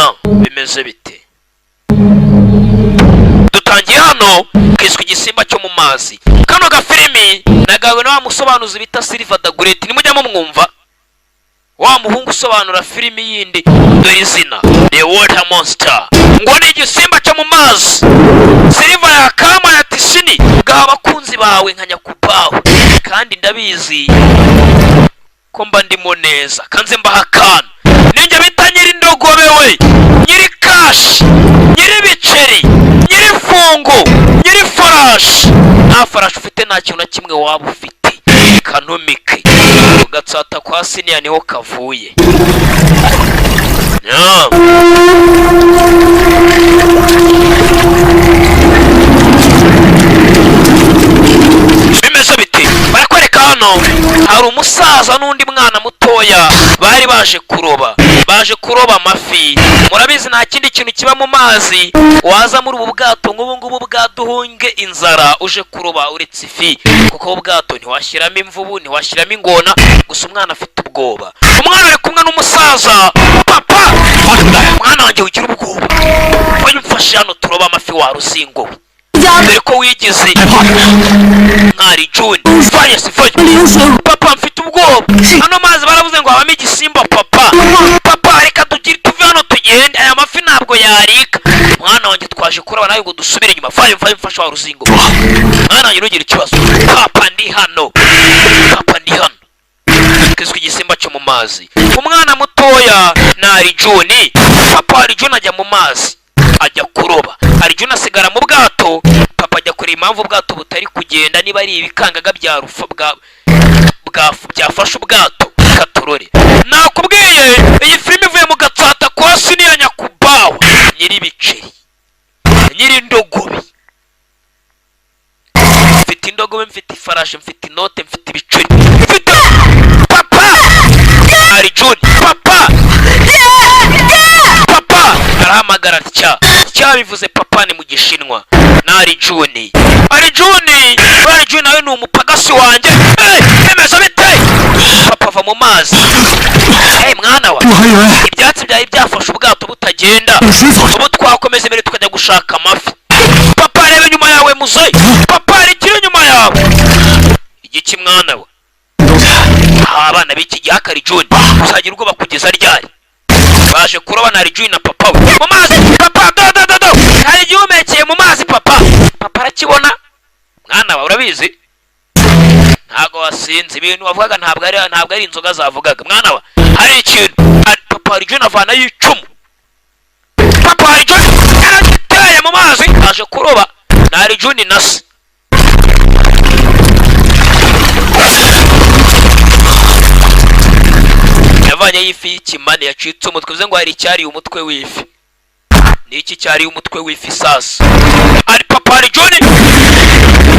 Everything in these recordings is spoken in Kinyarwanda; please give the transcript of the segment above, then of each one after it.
na bimeze bite? Dutangiye hano kiswe igisimba cyo mu mazi. Kano gafilimi nagawe na wa musobanuzi bita Silver the Great. Nimujya mwumva wa muhungu usobanura filimi yindi dore izina The Water Monster, ngo ni igisimba cyo mu mazi. Silver yakama yati sini gaha abakunzi bawe nka Nyakubaho, kandi ndabizi ko mba ndimo neza kanze mbahakana. Ninjye bita nyiri ndogobe we, nyiri cash, nyiri biceri, nyiri fungo, nyiri farash. Nta farash ufite, nta kintu na kimwe waba ufite. Kanomike ugatsata kwa Siniya niho kavuye. Bimeze biti barakwereka hano hari umusaza n'undi mwana mutoya bari baje kuroba amafi. Murabizi nta kindi kintu kiba mu mazi waza muri ubu bwato nk'ubu ngubu bwaduhunge inzara uje kuroba uretse ifi, kuko ubu bwato ntiwashyiramo imvubu, ntiwashyiramo ingona, gusa umwana afite ubwoba. Umwana ari kumwe n'umusaza. Papa, mwana wanjye ugira ubwoba, wowe mfashe hano turoba amafi wa Ruzingo, dore ko wigize nkari June. Faye sifaye papa, mfite ubwoba. Hano mazi baravuze ngo habamo igisimba. Papa reka tuve hano tugende, aya mafi ntabwo yarika. Mwana wanjye twaje kuraba nawe ngo dusubire inyuma. Faye mfashe wa Ruzingo. Mwana wanjye nugira ikibazo. Papa ndi hano kiswe igisimba cyo mu mazi. Umwana mutoya na June. Papa June ajya mu mazi ajya kuroba. June asigara mu bwato. Papa ajya kureba impamvu ubwato butari kugenda, niba ari ibikangaga bya rufa byafashe ubwato. Katorore nakubwiye iyi filime ivuye mu gatsata kwa Siniya Nyakubaho, nyiri biceri, nyiri ndogobe. Mfite indogobe, mfite ifarashi, mfite inote, mfite ibiceri, mfite papa June. Papa arahamagara cya bivuze papa ni mu Gishinwa. Na June nawe ni umupagasi wanjye. Bimeze bite? Papa va mu mazi. Mwana wa, ibyatsi byari byafashe ubwato butagenda, ubu twakomeza imbere tukajya gushaka amafi. Papa reba inyuma yawe muzeyi. Papa ari kiri inyuma yawe. Igiki mwana wa? Abana b'iki gihe akari June uzagira ubwoba kugeza ryari? Baje kuroba na June na papa we mu mazi. Papa do hari igihumekeye mu mazi. Papa arakibona. Mwana wa, urabizi ntago wasinze ibintu wavugaga, ntabwo ari inzoga zavugaga. Mwana wa, hari ikintu. Papa June avana y'icumu. Papa June aragiteye mu mazi aje kuroba na June na se. Yavanye y'ifi y'ikimane yacitse umutwe, bivuze ngo hari icyari umutwe w'ifi. Ni iki cyari umutwe w'ifi sasa? Ari Papa June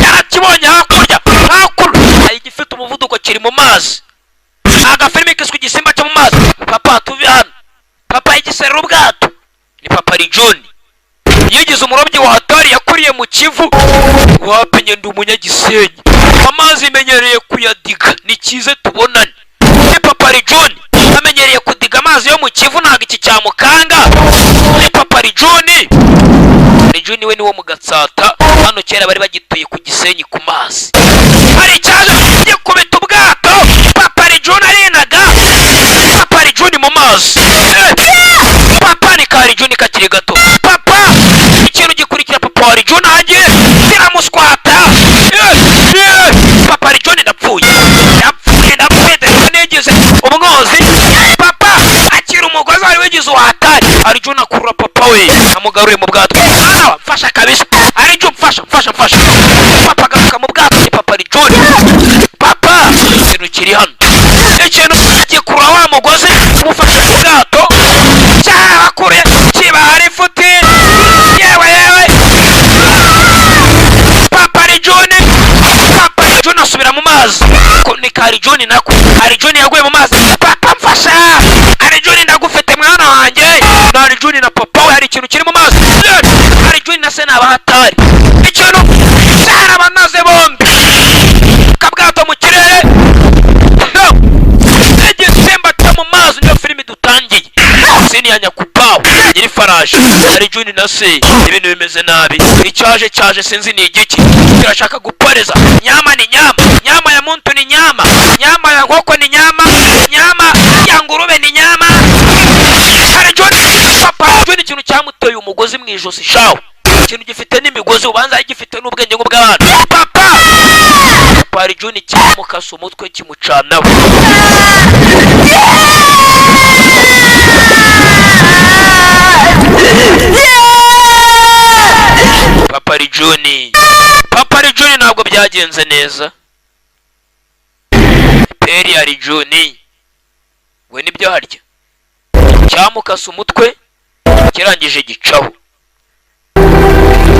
yarakibonye hakurya. Hari igifite umuvuduko kiri mu mazi. Agafilimi kiswe igisimba cyo mu mazi. Papa tuve hano. Papa yigiserera ubwato. Ni Papa June yigize umurobyi wa hatari, yakuriye mu Kivu. Wapenye ndi umunyagisenyi, amazi menyereye kuyadiga, ni cyize tubonane. Ni Papa June amenyereye kudiga amazi yo mu Kivu, ntago iki cyamukanga. Ni Papa June we niwo mu gatsata. Hano kera bari bagituye ku Gisenyi ku mazi. Hari cyaje gikubita ubwato. Papa June arinaga. Papa June mu mazi. Papa ni kari June kakiri gato. Papa ikintu gikurikira Papa June hagiye kiramuswata. Papa June ndapfuye negeze umwozi. Papa akira umugozi wari wigize uhatari. June akurura papa we amugaruye mu bwato. Mfasha kabisa. June mfasha. Papa agaruka mu bwato. Ni Papa June. Papa ikintu kiri hano, ikintu gikurura wa mugozi umufashe mu bwato. Cyakure kibahari futi. Yewe Papa June asubira mu mazi. Ni kari June nako. June yaguye mu mazi. Papa mfasha. June ndagufite mwana wanjye. June na papa we hari ikintu kiri mu mazi. June na se n'abahatari. Ikintu cyarabanaze bombi. Kabwato mu kirere. Igisimba cyo mu mazi. Niyo filimi dutangiye. Siniya Nyakubaho. nyiri farashi hari Juni na se ibintu bimeze nabi icyaje sinzi ni igiki kirashaka guporeza nyama ni nyama ya muntu ni nyama ya nkoko ni nyama ya ngurube ni nyama hari Juni papa Juni ikintu cyamutoye umugozi mu ijosi shawo ikintu gifite n'imigozi ubanza gifite n'ubwenge bw'abantu papa hari Juni cyamukasa umutwe kimucanaho Papa Juni ntabwo byagenze neza Peri hari Juni we nibyo harya cyamukasa umutwe kirangije gicaho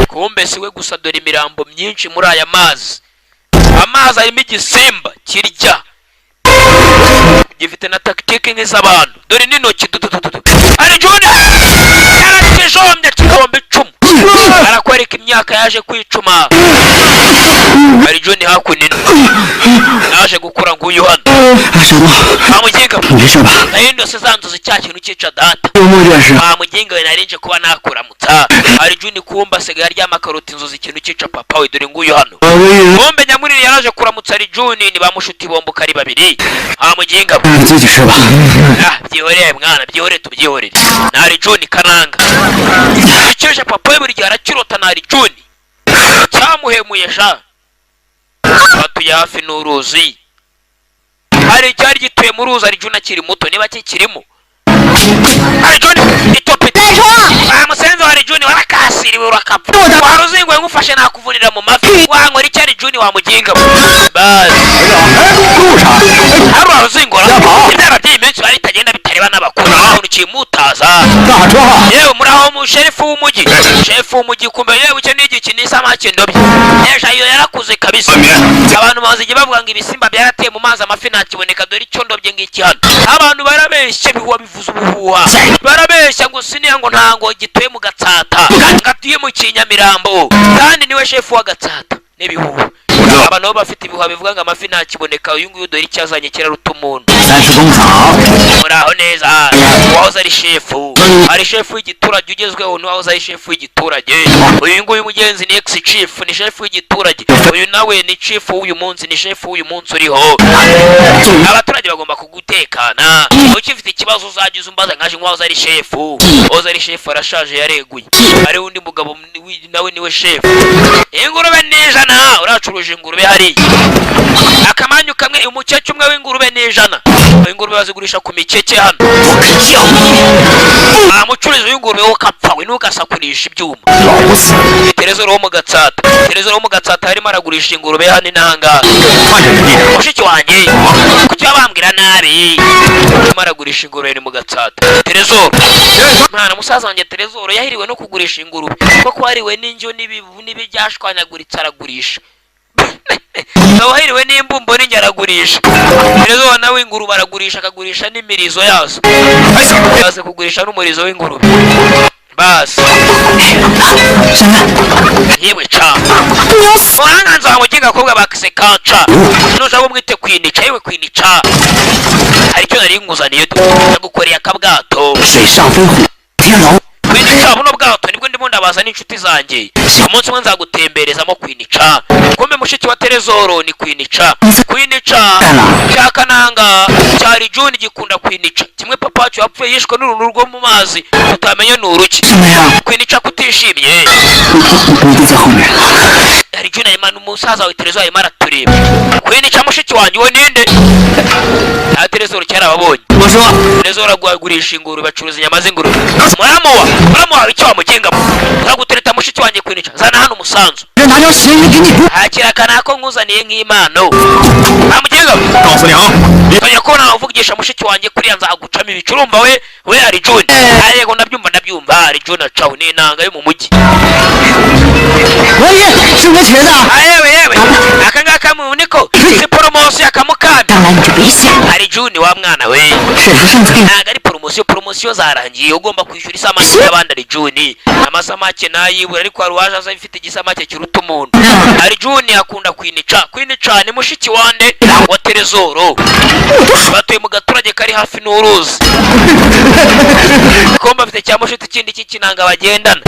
kumbe siwe gusa dore imirambo myinshi muri aya amazi arimo igisimba kirya gifite na tactique nk'iz'abantu dore n'intoki hari Juni yarakijombye kigomba icumu arakwereka imyaka yaje kwicuma hari Juni hakunino naje gukura nguyu hano amuginga nayindo se zanzuze cya kintu cyica data amuginga we narinje kuba nakuramutsa hari Juni kumba sigaye aryama karoti inzuzi ikintu cyica papa we dore nguyu hano bombe nyamurire yaraje kuramutsa hari Juni ni bamushuti bombuka ari babiri amuginga byihoreye mwana byihoreye tubyihorere nari Juni kananga ikije papa we buri gihe arakirota nari Juni cyamuhemuye sha batuye hafi n'uruzi hari cyari gituye mu ruzi ari Juni akiri muto niba kikirimo hari Juni itopete musenze hari Juni warakasiriwe urakapfa waruzingwe ngufashe nakuvunira mu mafi wankora icyari Juni wamuginga basi hari waruzingora ibyara by'iminsi bari tagenda bitareba n'abakuru umuntu kimutaza yewe muraho mu sherifu w'umujyi kumbe yewe cyo n'igiki n'isamake ndobye nesha iyo yarakuze kabisa abantu bazije bavuga ngo ibisimba byarateye mu mazi amafi ntakiboneka dore icyo ndobye ngiki hano abantu barabeshye bihuwa bivuze ubuhuha barabeshya ngo siniya ngo ntango gituye mu Gatsata ngatuye mu Kinyamirambo kandi niwe shefu wa Gatsata n'ibihuha abantu bafite ibihuha bivuga ngo amafi ntakiboneka uyu nguyu dore icyazanye kiraruta umuntu muraho neza wahoze ari shefu w'igiturage ugezweho n'uwahoze ari shefu w'igiturage uyu nguyu mugenzi ni ex chief ni shefu w'igiturage uyu nawe ni chief w'uyu munsi ni shefu w'uyu munsi uriho abaturage bagomba kugutekana ukifite ikibazo uzagize umbaza nkaje nk'uwahoze ari shefu wahoze ari shefu arashaje yareguye ari undi mugabo nawe niwe shefu ingurube n'ijana uracuruje ingurube hari akamanyu kamwe umukeke umwe w'ingurube n'ijana ingurube bazigurisha ku mikeke hano amucuruzi w'ingurube wo kapfawe nugasakurisha ibyuma Terezoro wo mu Gatsata harimo aragurisha ingurube hano inanga mushiki wanjye kuki bambwira nabi harimo aragurisha ingurube ni mu Gatsata Terezoro mwana musaza wanjye Terezoro yahiriwe no kugurisha ingurube kuko hariwe n'injyo n'ibyashwanyaguritse aragurisha Nawahiriwe n'imbumbo n'ingaragurisha Terezoro nawe ingurube aragurisha akagurisha n'imirizo yazo baze kugurisha n'umurizo w'ingurube basi yewe cha wanganza wamuginga kobwa bakisekaca nuja bo mwite kwinica yewe kwinica aricyo nari nguzaniye gukorera akabwato kwinica buno bwato nibwo ndimo ndabaza n'inshuti zanjye umunsi umwe nzagutemberezamo kwinica kumbe mushiki wa Terezoro ni kwinica cyakananga cyari Juni gikunda kwinica kimwe papa wacu yapfuye yishwe n'uruntu rwo mu mazi tutamenye n'uruki kwinica kutishimye hari Juni ayimana umusaza wa Terezoro ayimara tureba kwinica mushiki wanjye we ninde Terezoro cyarababonye Terezoro agurisha ingurube bacuruza inyama z'ingurube muramuwa icyo wamugenga uragutereta mushiki wanjye kwinica zana hano umusanzu akira kanako nkuzaniye nk'impano amugenga oya ko nawe uvugisha mushiki wanjye kuriya nzagucamo ibicurumba we ari Juni yego ndabyumva ari Juni acaho n'inanga yo mu mujyi yewe aka ngaka mu niko si promo bose yakamukanda 当然你就别想了， hari Juni wa mwana we 省不上罪。 ntago ari poromosiyo zarangiye ugomba kwishyura isamake y'abandi ari Juni amasamake nayibura ariko hari uwaje aza ifite igisamake kiruta umuntu hari Juni akunda kwinica ni mushiki wande wa Terezoro batuye mu gaturage kari hafi n'uruzi komba afite cya mushiki kindi cy'ikinanga bagendana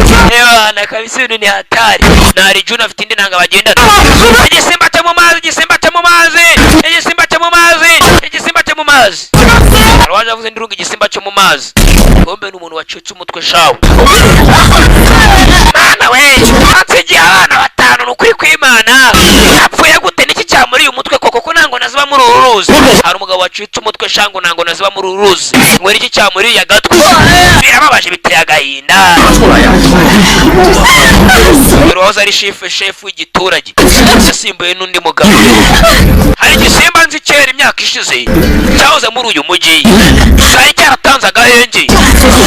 na kabisa ibintu ni hatari na hari Juni afite indi nanga bagendana igisimba cyo mu mazi Arwaje avuze ndurunga igisimba cyo mu mazi kombe n'umuntu wacitse umutwe shawo mana we atsegiye abana batanu n'ukuri kw'Imana apfuye gute niki cyamuri umutwe koko ko nango naziba muri uruzi hari umugabo wacitse umutwe shango nango naziba muri uruzi mweri iki cyamuri yagatwe birababaje biteye agahinda Roza ari chef w'igiturage yasimbuye n'undi mugabo hari igisimba nzi kera imyaka ishize cyahoze muri uyu mujyi cyari cyaratanze agahenge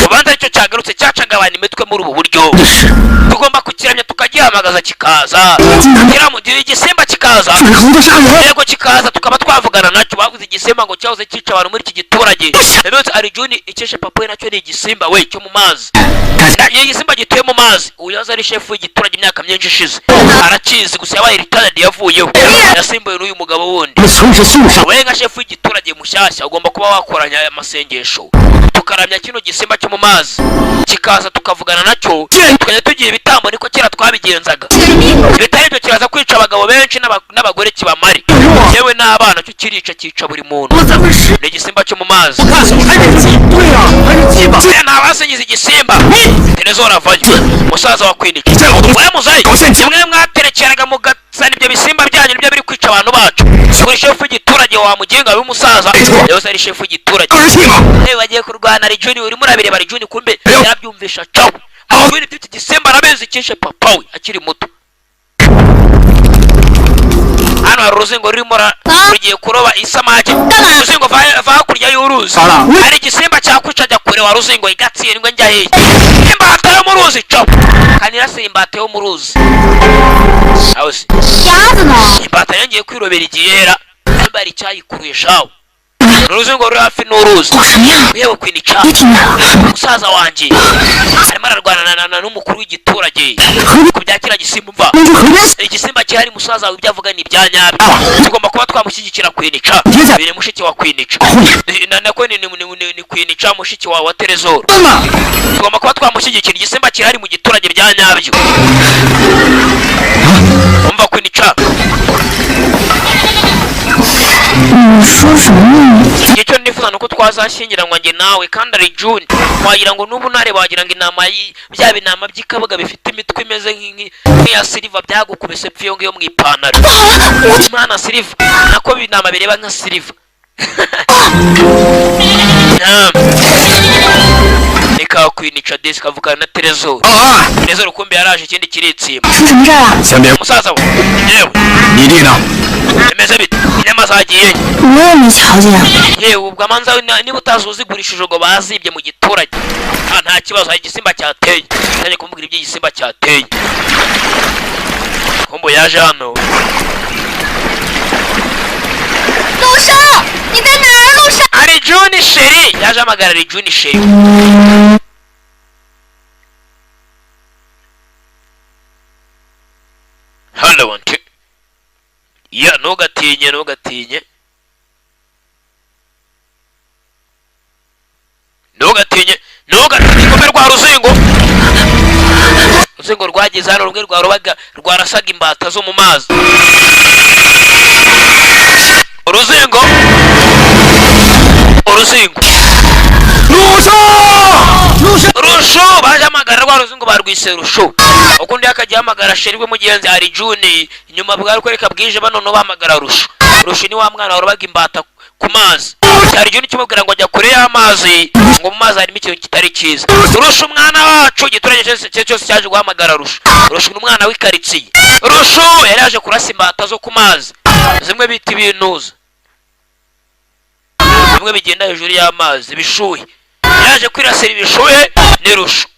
ubanza icyo cyagarutse cyacaga abantu imitwe muri ubu buryo tugomba kukiramya tukagihamagaza kikaza kiramugira igisimba kikaza yego kikaza tukaba twavugana nacyo bavuze igisimba ngo cyahoze cyica abantu muri iki giturage rero ari Juni ikeshe papa we nacyo ni igisimba we cyo mu mazi ni igisimba gituye mu mazi uyaza ari chef w'igiturage imyaka myinshi ishize arakizi gusa yabaye retired yavuyeho yasimbuye n'uyu mugabo wundi we nka chef w'igiturage mushyashya ugomba kuba wakoranya aya masengesho tukaramya kino gisimba cyo mu mazi kikaza tukavugana nacyo tukajya tugira ibitambo niko kera twabigenzaga bitari byo kiraza kwica abagabo benshi n'abagore kibamari yewe n'abana cyo kirica kica buri muntu ni igisimba cyo mu mazi ntabasengiza igisimba Terezoro avayo musaza wa kwinica we muzayi kimwe mwaterekeraga mugasana ibyo bisimba byanyu nibyo biri kwica abantu bacu kuri chef w'igiturage wa mugenga w'umusaza yose ari chef w'igiturage bagiye kurwana ari Juni urimo urabireba ari Juni kumbe yabyumvisha cawo Juni mfite igisimba arabenze ikishe papa we akiri muto hano hari uruzingo rurimo rugiye kuroba isamake uruzingo va hakurya y'uruzi hari igisimba cyakwica ajya kure wa ruzingo igatsindwe njya hehe imbata yo mu ruzi cawo kanira se imbata yo mu ruzi aho se imbata yongeye kwirobera igihera bari cyayikuruye shawo uruzingo ruri hafi n'uruzi yewe kwinica umusaza wanjye arimo ararwana n'umukuru w'igiturage ku bya kira gisimba umva igisimba gihari musaza wawe ibyo avuga ni ibya nyabyo tugomba kuba twamushyigikira kwinica biri mushiki wa kwinica nako ni kwinica mushiki wa Terezoro tugomba kuba twamushyigikira igisimba gihari mu giturage bya nyabyo umva kwinica icyo nifuza nuko twazashyingiranywa njye nawe kandi ari Juni wagira ngo n'ubu nare wagira ngo inama bya binama by'ikabuga bifite imitwe imeze nk'iya Silva byagukubise pfiyo ngiyo mu ipantaro mwana Silva nako binama bireba nka Silva nika kwinica desi kavugana na Terezoro kumbe yaraje ikindi kiritsimba umusaza we yewe emeze bite inyama zagiye yewe ubwo amanza niba utazuzigurishije ngo bazibye mu giturage nta kibazo hari igisimba cyateye cyane kumubwira ibyo igisimba cyateye kumbo yaje hano ari Juni sheri yaje amagara ari Juni sheri hello wanti ya ntugatinye ntugatinye kome rwa ruzingo rwageze hano rumwe rwarobaga rwarasaga imbata zo mu mazi uruzingo rusho baje amagara rwa ruzingo barwise rusho ukundi yakajya amagara sherwe mugenzi hari Juni inyuma bwari kwereka bwije banono bahamagara rusho ni wa mwana warobaga imbata ku mazi cyari Juni kimubwira ngo ajya kure y'amazi ngo mu mazi harimo ikintu kitari cyiza rusho umwana wacu giturage cyose cyaje guhamagara rusho n'umwana w'ikaritsiye rusho yari yaje kurasa imbata zo ku mazi zimwe bita ibinuza bimwe bigenda hejuru y'amazi bishuhe yaje kwirasira ibishuhe ni rusho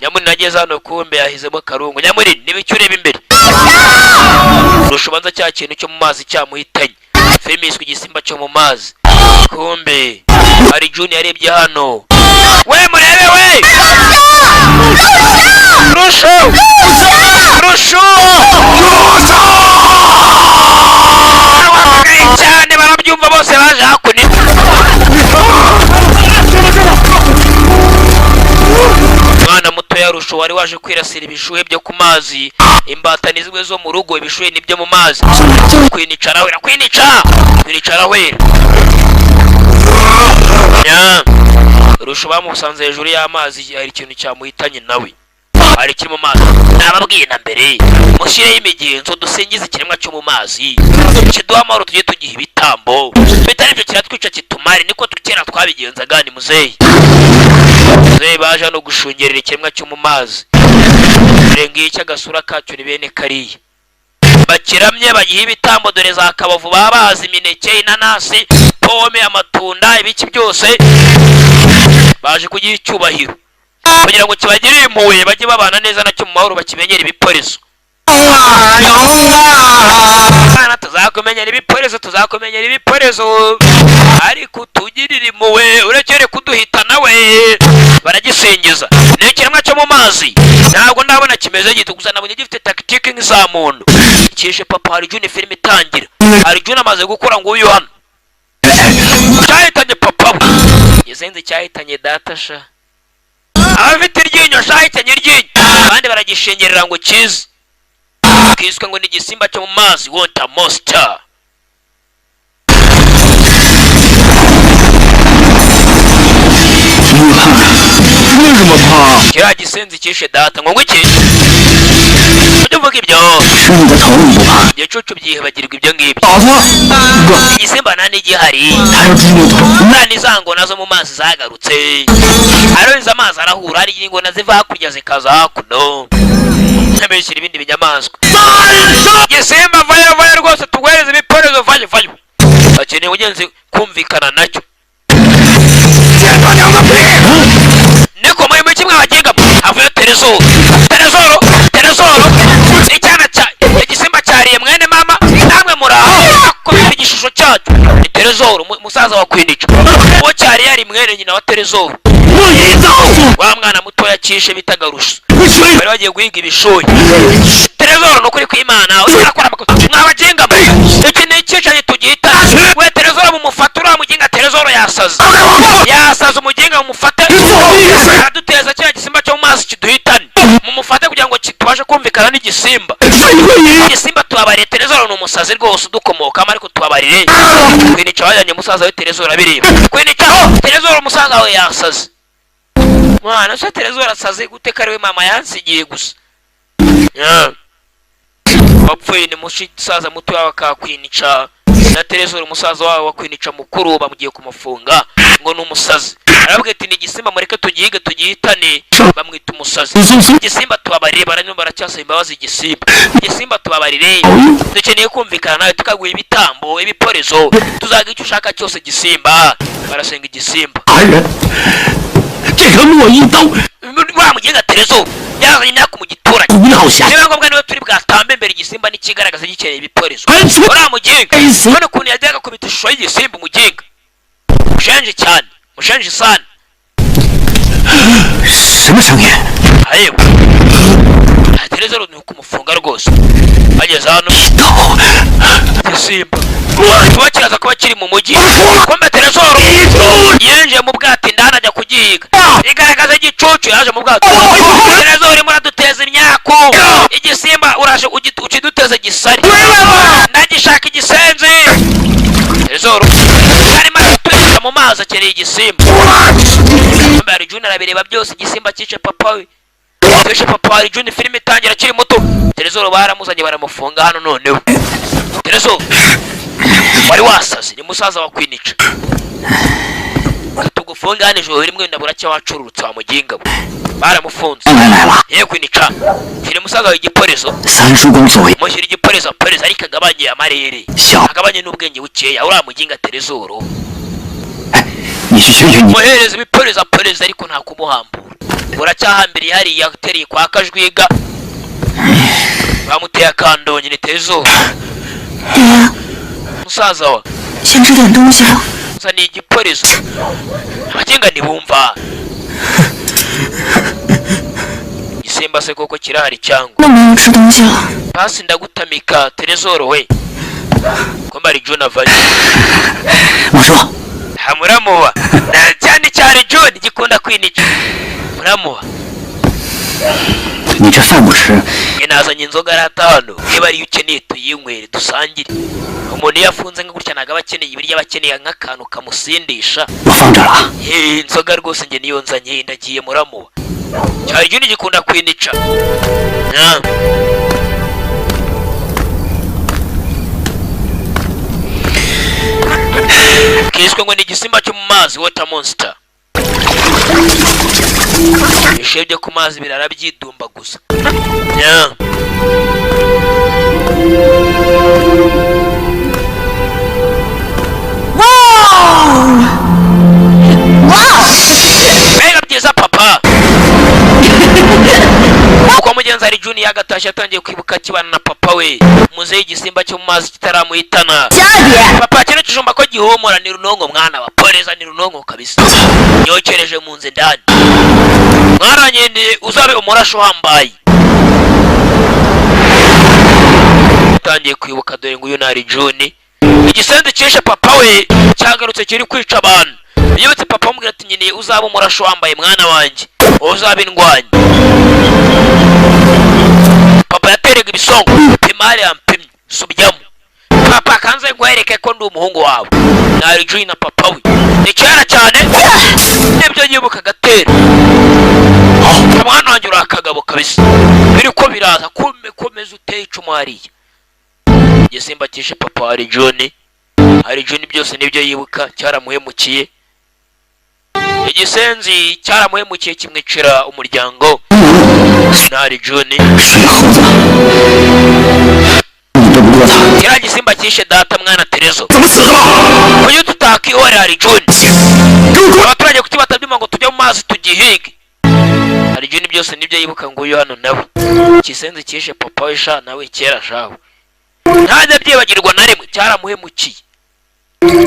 nyamuri nageze hano kumbe yahizemo karungu nyamuri nibicyureba imbere rushubanza cya kintu cyo mu mazi cyamuhitanye. Filime yiswe igisimba cyo mu mazi. Kumbe hari Juni yarebye hano. We murebe we! Rusho! Cyane barabyumva bose baje hakuno. Mwana muto ya Rusho wari waje kwirasira ibishuhe byo ku mazi. Imbata nizwe zo mu rugo, ibishuhe nibyo mu mazi. Kwinicara wera, kwinicara wera. Rusho bamusanze hejuru y'amazi, hari ikintu cyamuhitanye nawe. Hari kiri mu mazi. Nababwiye na mbere, mushireho imigenzo dusingiza ikiremwa cyo mu mazi. Kiduha amahoro tujye tugiha ibitambo. Bitari ibyo kiratwica kitumare, niko tukera twabigenzaga ni muzeyi. Muzeyi baje no gushungerera ikiremwa cyo mu mazi. Rengiye cy'agasura kacyo ni bene kariya. Bakiramye bagiha ibitambo, dore za kabavu babazi, imineke, inanasi, pome, amatunda, ibiki byose. Baje kugiha icyubahiro kugira ngo kibagirire impuhwe, bajye babana neza nacyo mu mahoro, bakimenyera ibiporezo. Bana tuzakumenyera ibiporezo, ariko tugirire impuhwe urekere kuduhita nawe. Baragisingiza. Ni ikiremwa cyo mu mazi, ntabwo ndabona kimeze gito, gusa nabonye gifite tactique nk'iza muntu. Kishe papa hari Juni filime itangira. Hari Juni amaze gukora ngo uyu hano. Cyahitanye papa we. Yesenze cyahitanye data sha. Abafite iryinyo cyahitanye iryinyo. Abandi baragishengerera ngo kize. Kiswe ngo ni igisimba cyo mu mazi, water monster. Kiriya gisenzi kishe data ngo iki? Ujya uvuga ibyo? Igicucu byihebagirwa ibyo ngibyo. Igisimba nta n'igihari. Nta n'izango nazo mu mazi zagarutse. Aroza amazi arahura, hari ingona ziva hakurya zikaza hakuno. Ntabeshyira ibindi binyamaswa. Igisimba vayo rwose tugwereze ibiporezo vayo. Akeneye ugenzi kumvikana nacyo. Niko muri kimwe abagenga havuye Terezoro. Icyana cya igisimba cyariye mwene mama, namwe muraho akubita igishusho cyacu. Ni Terezoro musaza wa Kwinica. Uwo cyari yari mwene nyina wa Terezoro. Wa mwana muto yakishe bitaga Rusho. Bari bagiye guhiga ibishoyi. Terezoro no kuri kwimana urakora mwabagenga. Iki ni icyicanye tugihita. We Terezoro mumufatura muginga Terezoro yasaze umuginga mumufate. Aduteza cya gisimba cyo mu mazi kiduhitane. Mumufate kugira ngo kitubashe kumvikana n'igisimba. Igisimba tubabarire Terezoro n'umusazi rwose udukomoka, ariko tubabarire. Kwinica wajanye musaza we Terezoro abireba. Kwinica Terezoro musaza we yasaze. Mwana se Terezoro asaze gute kariwe mama yansigiye gusa. Bapfuye ni musaza muto yawe Kwinica na Terezoro musaza wawe Kwinica mukuru bamugiye kumufunga ngo n'umusazi. Arabwe ati ni igisimba mureke tugihiga tugihitane, bamwita umusazi. Igisimba tubabarire, baranyumva baracyasaba imbabazi igisimba tubabarire. Dukeneye kumvikana nawe tukaguha ibitambo, ibiporezo, tuzaga icyo ushaka cyose gisimba. Barasenga igisimba. Wamugenga Terezoro yazanye imyaka mu giturage. Niba ngombwa niwe turi bwatambe imbere igisimba n'ikigaragaza gikeneye ibiporezo. Uramugenga none ukuntu yajyaga kubita ishusho y'igisimba umugenga. Mushenje sana. Ayewe Terezoro ni ukumufunga rwose. Ageze hano igisimba tuba kiraza kuba kiri mu mujyi. Kumbe Terezoro yinjiye mu bwato indani ajya kugihiga. Igaragaza igicucu yaje mu bwato. Terezoro muraduteza imyaku. Igisimba uraje ukiduteza gisari. Ndagishaka igisenzi. Terezoro arimo atwita mu mazi akereye igisimba. Mbari Juni arabireba byose, igisimba cyice papa we. Cyice papa we. Juni filime itangira akiri muto. Terezoro baramuzanye baramufunga hano noneho. Terezoro wari wasaze, ni musaza wa Kwinica. Tugufunga hano ijoro rimwe ndabura cyo wacururutse wa muginga. Baramufunze. Kwinica kiri musaza wa igiporezo. Mushyira igiporezo ariko agabanye amarere. Agabanye n'ubwenge bukeya. Ura muginga Terezoro. Muhereza ibiporezo ariko nta kumuhambura. Uracyahambiriye hariya utereye kwa Kajwiga. bamuteye akandonyi ni Terezo. 爹， musaza wa 先吃点东西吧。 gusa ni igipolizo abagenga ntibumva. Igisimba se koko kirahari cyangwa 那没有吃东西了。 basi ndagutamika Terezoro we ko mbari John avaye. 我说， muramuba cyane cyane John gikunda kwinica muramuba. 你这饭不吃， nazanye inzoga aratano niba ari ukeneye tuyinywere dusangire. Umuntu yafunze nka gutya ntago abakeneye ibiryo abakeneye nk'akantu kamusindisha. 我放这了。 inzoga rwose nge niyo nzanye ndagiye muramuba. cyari John gikunda kwinica. kiswe ngo ni igisimba cyo mu mazi water monster. ibishe byo ku mazi birara byidumba gusa. mbega byiza papa. uko mugenzi ari Juni yagatashye atangiye kwibuka kibana na papa we muzehe igisimba cyo mu mazi kitaramuhitana. papa kino kijumba ko gihumura ni runongo mwana wa poleza ni runongo kabisa. yokereje mu nze ndani mwaranyende uzabe umurasho wambaye. atangiye kwibuka dore ngo uyu nari Juni. igisenzi cyeshe papa we cyagarutse kiri kwica abantu. yibutse papa amubwira ati nyine uzaba umurasho wambaye mwana wanjye uzaba indwanyi. papa yaterega ibisongo pimari yampimye subyamo. papa kanze ngwereke ko ndi umuhungu wawe. nari Juni na papa we ni kera cyane nibyo yibuka gatera. mwana wanjye uri akagabo kabisa biri ko biraza komeza uteye icumu hariya. igisimba cyishe papa wari Juni. hari Juni byose nibyo yibuka cyaramuhemukiye. igisenzi cyaramuhemukiye kimwicira umuryango. nari Juni. kiriya gisimba cyishe data mwana Terezo. kuyo tutakihorera hari Juni. abaturage kuki batabyuma ngo tujye mu mazi tugihige. hari Juni byose nibyo yibuka ngo uyu hano nawe. igisenzi cyishe papa we sha nawe kera shawe. ntajya byibagirwa na rimwe cyaramuhemukiye.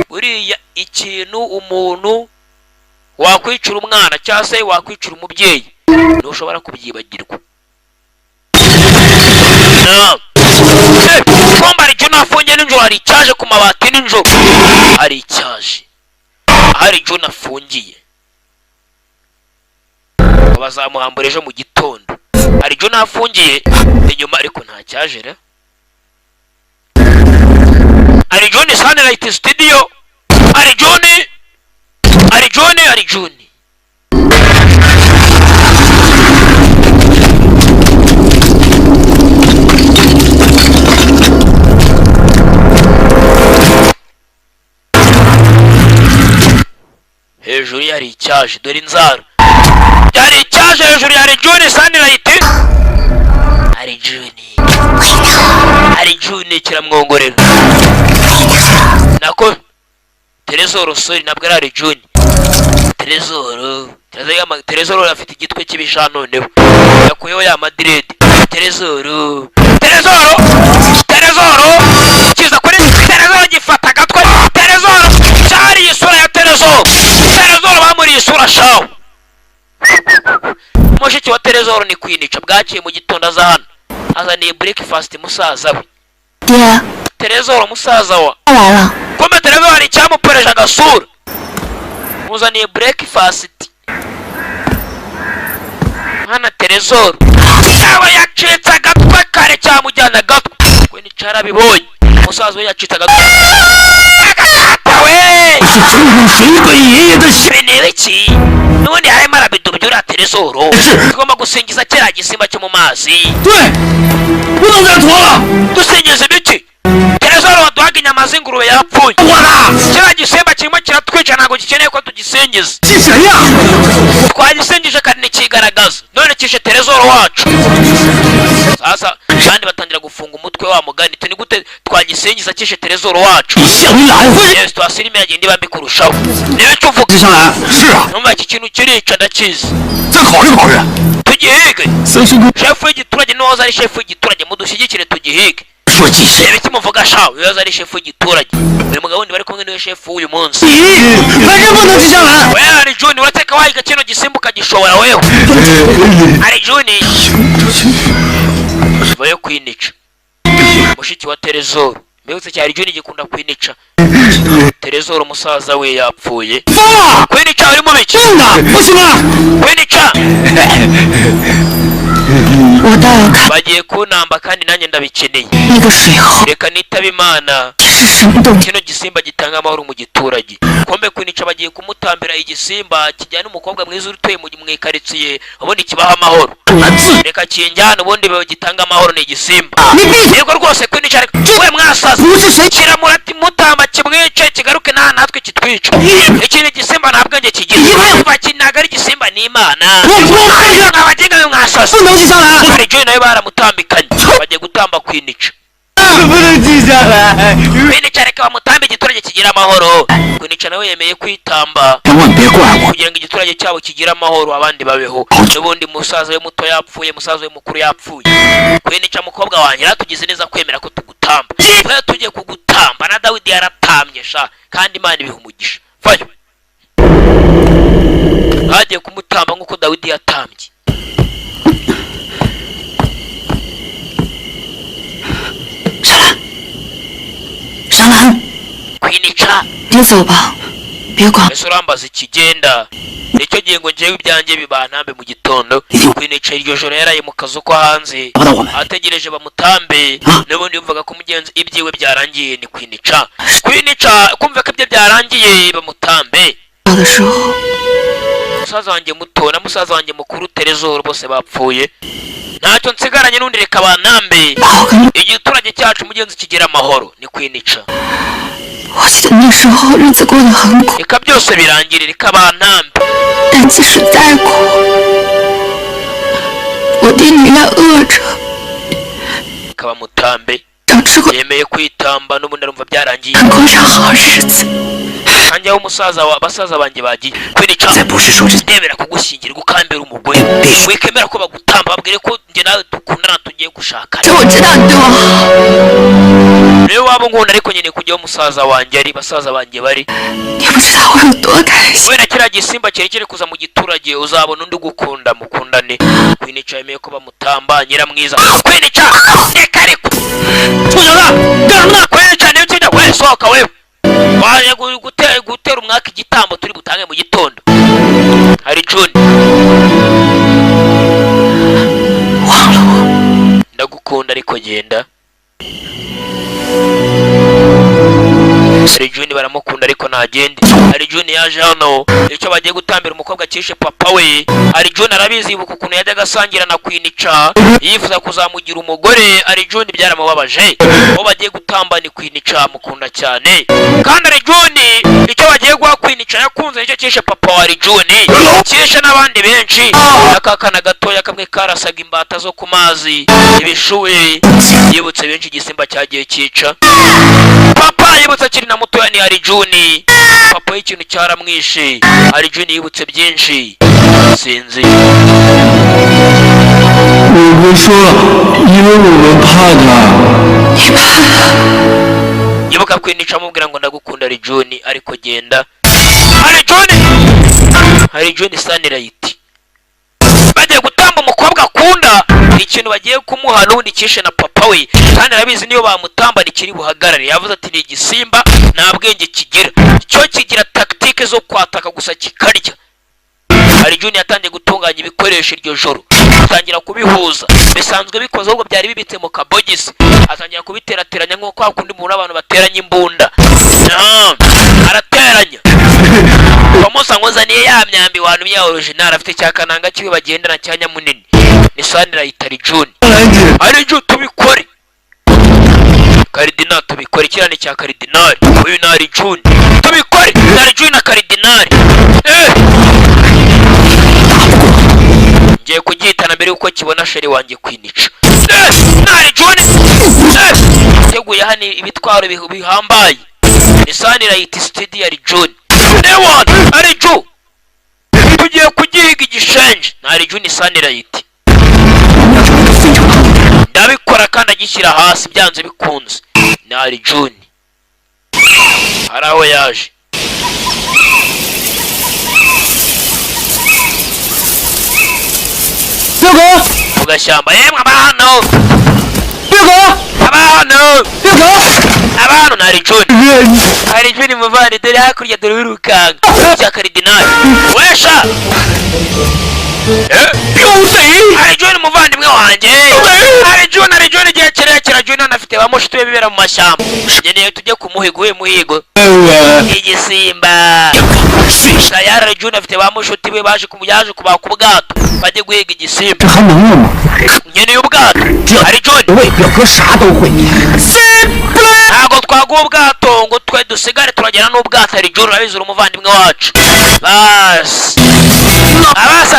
buriya ikintu umuntu wakwicura umwana cyangwa se wakwicura umubyeyi ntushobora kubyibagirwa. kumba hari Juni afungiye nijoro hari icyaje ku mabati nijoro. hari icyaje hari Juni afungiye bazamuhambura ejo mu gitondo. hari Juni afungiye inyuma ariko nta cyajera. hari Juni Sunlight Studio. hari Juni hari Juni hari Juni. hejuru yari icyaje dore inzara yari icyaje hejuru yari Juni Sunlight. hari Juni hari Juni kiramwongorera nako Terezoro sorry nabwo ari Juni. Terezoro afite igitwe kibisha noneho yakuyeho ya Madrid. Terezoro kiza kuri Terezoro gifata agatwe. Terezoro cyari isura ya Terezoro bamuri isura shawo. mushiki wa Terezoro ni kwinica bwaciye mu gitondo aza hano azaniye breakfast musaza we. 爹， Terezoro musaza wa 来了。 kome Terezoro hari icyamuporeje agasura muzaniye breakfast. hana Terezoro yaba yacitse agatwe kare cyamujyana agatwe we nicara bibonye musaza we yacitse agatwe. iki nubundi harimo arabidubyura Terezoro tugomba gusingiza kera gisimba cyo mu mazi. dusingiza ibiki Terezoro waduhaga inyama z'ingurube yapfuye. kera gisimba kirimo kiratwica ntabwo gikeneye ko tugisingiza. twagisingije kandi ntikigaragaza none kishe Terezoro wacu. sasa kandi batangira gufunga umutwe wa mugani tuni gute twagisingiza kishe Terezoro wacu. yes twasirime yagenda ibambi kurushaho niwe cyuvuga. numva iki kintu kirica ndakizi tugihige 三叔公 shefu w'igiturage n'uwahoze ari shefu w'igiturage mudushyigikire tugihige 说几声。 reba icyo muvuga shawe uwahoze ari shefu w'igiturage uyu mugabo wundi bari kumwe niwe shefu w'uyu munsi 反正不能去上来。 wewe ari Juni urateka wahiga kino gisimba ukagishobora wewe ari Juni vayo kwinica mushiki wa Terezoro mbese cyari Juni gikunda kwinica Terezoro umusaza we yapfuye kwinica uri mu biki 真的不行了， kwinica 我倒要看 bagiye kunamba kandi nanjye ndabikeneye 那个水猴 reka nitaba imana 是什么东西。 kino gisimba gitanga amahoro mu giturage kombe kwinica bagiye kumutambira igisimba kijyana umukobwa mwiza utuye mu ikaritsiye ubundi kibaha amahoro reka kinjyana ubundi gitanga amahoro ni igisimba yego rwose kwinica we mwasaza kiramura ati mutamba kimwice kigaruke nta natwe kitwica ikindi gisimba nta bwenge kigira ntabwo ari igisimba ni imana abagenga be mwasaza 不能去上来， hari Joy nawe baramutambikanye bagiye gutamba kwinica 不能记下来。 kwinica reka bamutambe igiturage kigira amahoro kwinica nawe yemeye kwitamba 千万别怪我， kugira ngo igiturage cyabo kigira amahoro abandi babeho n'ubundi musaza we muto yapfuye musaza we mukuru yapfuye kwinica mukobwa wanjye ratugize neza kwemera ko tugutamba twari tugiye kugutamba na Dawidi yaratamye sha kandi Imana ibiha umugisha vayo hagiye kumutamba nk'uko Dawidi yatambye 上来， kwinica 别走吧，别管。 ese urambaza ikigenda nicyo gihe ngo njyewe ibyanjye bibantambe mu gitondo kwinica iryo joro yaraye mu kazu ko hanze ategereje bamutambe n'ubundi yumvaga ko umugenzi ibyiwe byarangiye ni kwinica kumva ko ibyo byarangiye bamutambe 有的时候， musaza wanjye muto na musaza wanjye mukuru Terezoro bose bapfuye ntacyo nsigaranye n'undi reka bantambe 把我跟 igiturage cyacu umugenzi kigira amahoro ni kwinica 我记得那时候日子过得很苦， reka byose birangire reka bantambe 但即使再苦，我爹宁愿饿着， reka bamutambe 等吃过 yemeye kwitamba n'ubundi arumva byarangiye 能过上好日子。 kanjye aho basaza banjye bagiye kwinica 再不是说这 ndemera kugushyingirwa ukambera umugore wikemera ko bagutamba babwire ko njye nawe dukundana tugiye gushakana 这我知道你对我好， rero waba nkunda ariko nyine kujyaho musaza wanjye ari basaza banjye bari 你不知道我有多开心。 wenda kiriya gisimba cyerekere kuza mu giturage uzabona undi ugukunda mukundane kwinica yemeye ko bamutamba nyiramwiza kwinica reka reka tuzana garama kwinica niyo kintu we sohoka wewe waje gutera umwaka igitambo turi butange mu gitondo hari Juni 忘了我， ndagukunda ariko genda hari Juni baramukunda ariko ntagende hari Juni yaje hano icyo bagiye gutambira umukobwa cyishe papa we hari Juni arabizi ibuka ukuntu yajyaga asangira na kwinica yifuza kuzamugira umugore hari Juni byaramubabaje uwo bagiye gutamba ni kwinica mukunda cyane kandi hari Juni icyo bagiye guha kwinica yakunze nicyo cyishe papa wa Juni cyishe n'abandi benshi akakana gatoya kamwe karasaga imbata zo ku mazi ibishuwe yibutse benshi igisimba cyagiye cyica papa yibutse akiri na mutoya ni hari Juni papa y'ikintu cyaramwishe hari Juni yibutse byinshi sinzi 我不说了，因为我们怕他。 你怕他？ yibuka kwinica amubwira ngo ndagukunda hari Juni ariko genda hari Juni Sunlight bagiye gutamba umukobwa akunda ikintu bagiye kumuha n'ubundi cyishe na papa we kandi arabizi niyo bamutamba nikiri buhagarare yavuze ati ni igisimba nta bwenge kigira cyo kigira tactique zo kwataka gusa kikarya hari Juni yatangiye gutunganya ibikoresho iryo joro atangira kubihuza bisanzwe bikoze ahubwo byari bibitse mu kabogisi atangira kubiterateranya nk'uko hakundi umuntu abantu bateranya imbunda arateranya bamusankozaniye ya myambi wantu ya original afite cya kananga kiwe bagendana cya nyamunini ni Sunlight hari Juni hari Juni tubikore Karidinali tubikore kirane cya Karidinali uyu na hari Juni tubikore hari Juni na Karidinali ngiye kugihitana mbere yuko kibona sheri wanjye kwinica hari Juni teguye hano ibitwaro bihambaye ni Sunlight studio hari Juni hari Juni tugiye kugihiga igishenje hari Juni Sunlight arabikora kandi agishyira hasi byanze bikunze. Ni Arjun hari aho yaje. mu gashyamba yemwe abantu abantu na Arjun muvandi dore hakurya dore wirukanga cya karidinali wesha Arjun muvandimwe wanjye Arjun igihe kirekire Arjun anafite bamushuti be bibera mu mashyamba ngeneye tujye kumuhiga we muhigo igisimba tayari Arjun afite bamushuti be baje kumujyaje kubaka ubwato bajye guhiga igisimba ngeneye ubwato Arjun ntabwo twaguha ubwato ngo twe dusigare turagera n'ubwato Arjun urabizura umuvandimwe wacu basi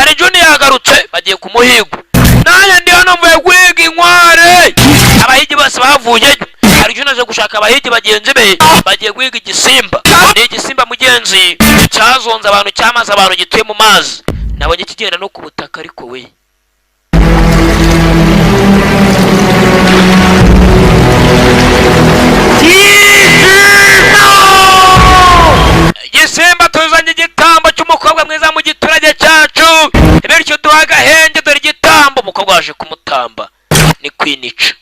Arjun yagarutse bagiye kumuhiga nanjye ndi hano mvuye guhiga inkware abahigi bose bavuye Arjun aje gushaka abahigi bagenzi be bagiye guhiga igisimba ni igisimba mugenzi cyazonze abantu cyamaze abantu gituye mu mazi nabonye kigenda no ku butaka ariko we igisimba tuzanye igitambo cy'umukobwa mwiza mu giturage cyacu bityo duha agahenge dore igitambo umukobwa waje kumutamba ni kwinica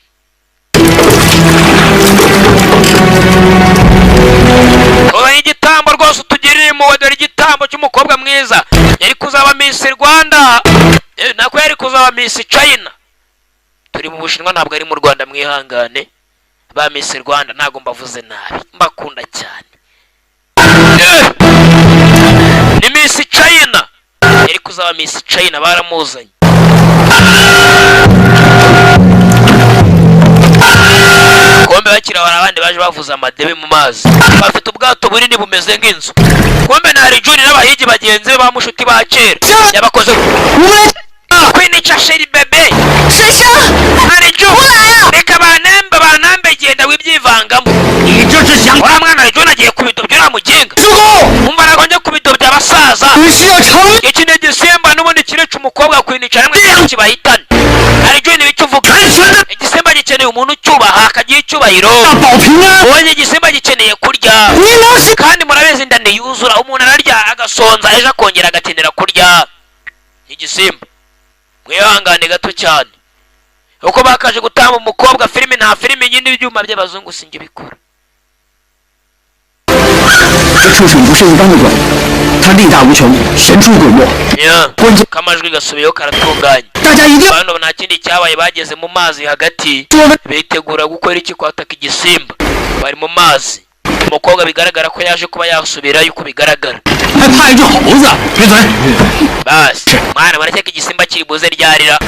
tuzanye igitambo rwose utugirire impuhwe dore igitambo cy'umukobwa mwiza yari kuzaba Miss Rwanda nako yari kuzaba Miss China turi mu Bushinwa ntabwo ari mu Rwanda mwihangane ba Miss Rwanda ntago mbavuze nabi mbakunda cyane ni Miss China yari kuzaba Miss China baramuzanye kombe bakira abandi baje bavuza amadebe mu mazi bafite ubwato bunini bumeze nk'inzu kombe na Arjun n'abahigi bagenzi be bamushuti ba kera yabakoze kwinica sheri bebe Arjun reka banambe genda wibyivangamo ura mwana Arjun agiye kubidobya uramugenga umva nagonye kubidobya abasaza iki ni igisimba n'ubundi kireca umukobwa kwinica hamwe kibahitana Arjun ibicyo uvuga igisimba gikeneye umuntu ucyubaha akagira icyubahiro ubonye igisimba gikeneye kurya kandi murabizi inda ntiyuzura umuntu ararya agasonza ejo akongera agakenera kurya igisimba mwihangane gato cyane uko bakaje gutamba umukobwa filime nta filime nyine ibyuma by'abazungu singe bikora 这畜生不是一般的鬼，他力大无穷，神出鬼没。kamajwi gasubiyeho karatunganye 大家一定 abantu nta kindi cyabaye bageze mu mazi hagati bitegura gukora iki kwataka igisimba bari mu mazi umukobwa bigaragara ko yaje kuba yasubirayo uko bigaragara 还怕一只猴子？闭嘴！ basi mwana barakeka igisimba kiribuze ryarira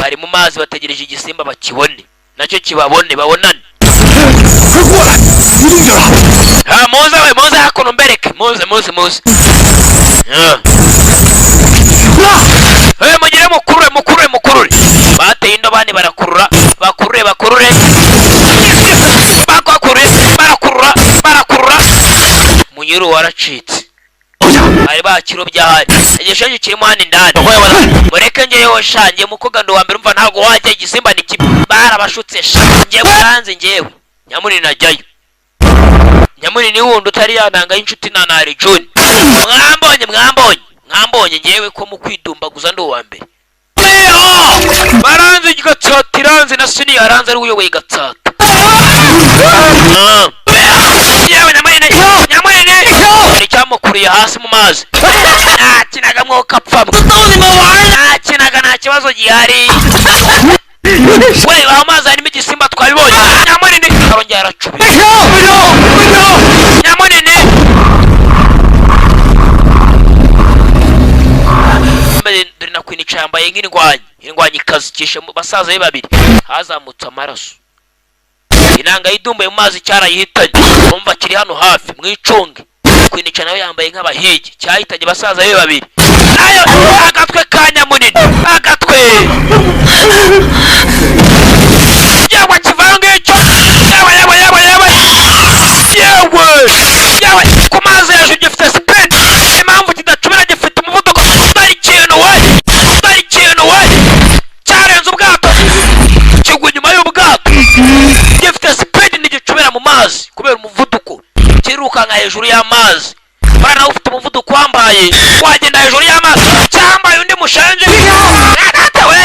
bari mu mazi bategereje igisimba bakibone nacyo kibabone babonane 快过来！不动静了。 muze hakuno mbereke muze mugire mukurure bateye indobani barakurura bakurure munyuru waracitse ari bakirobya hari igishenje kirimo hano indani mureke ngeyeho shange mukoga ndo wa mbere umva ntago wajya igisimba ni kibi barabashutse shange buranze ngewe nyamuri najyayo nyamuri wundi utari yananga inshuti na Arjun mwambonye ngewe ko mu kwidumbaguza ndo wa mbere baranze igatsata iranze na sini yaranze ari uyoboye igatsata yewe nyamuri cyamukuriye hasi mu mazi nakinaga mwoka apfamwe nakinaga nta kibazo gihari we aho mazi harimo igisimba twabibonye nyamunini arongera aracubira nyamunini dore nakwinica yambaye nk'indwanyi ikazi kishe basaza be babiri hazamutse amaraso inanga yidumbuye mu mazi cyarayihitanye umva kiri hano hafi mwicunge kwinica nawe yambaye nk'abahigi cyahitanye basaza be babiri nayo agatwe ka nyamunini agatwe yawe kivanga icyo yawe ku mazi hejuru gifite speed impamvu kidacumira gifite umuvuduko utari ikintu we cyarenze ubwato kigwa inyuma hejuru y'amazi bana nawe ufite umuvuduko wambaye wagenda hejuru y'amazi cyambaye undi mushenje we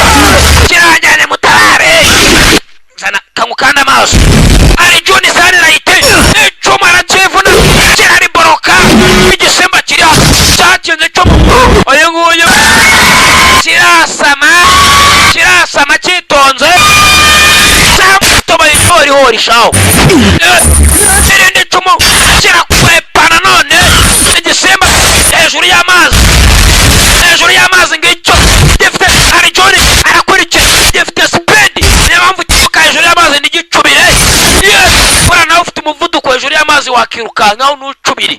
kirajyane mutabare zana kamukanda amaso ari John Sunlight icumu arakivuna kirariboroka igisimba kiri cyakinze icumu uyu nguyu kirasama kitonze cyamutobeye hori shawo irindi icumu kirakwepa nanone igisimba hejuru y'amazi ngicyo gifite ari John arakurikira gifite speed niyo mpamvu kibuka hejuru y'amazi ntigicubire buriya nawe ufite umuvuduko hejuru y'amazi wakirukankaho n'ucubiri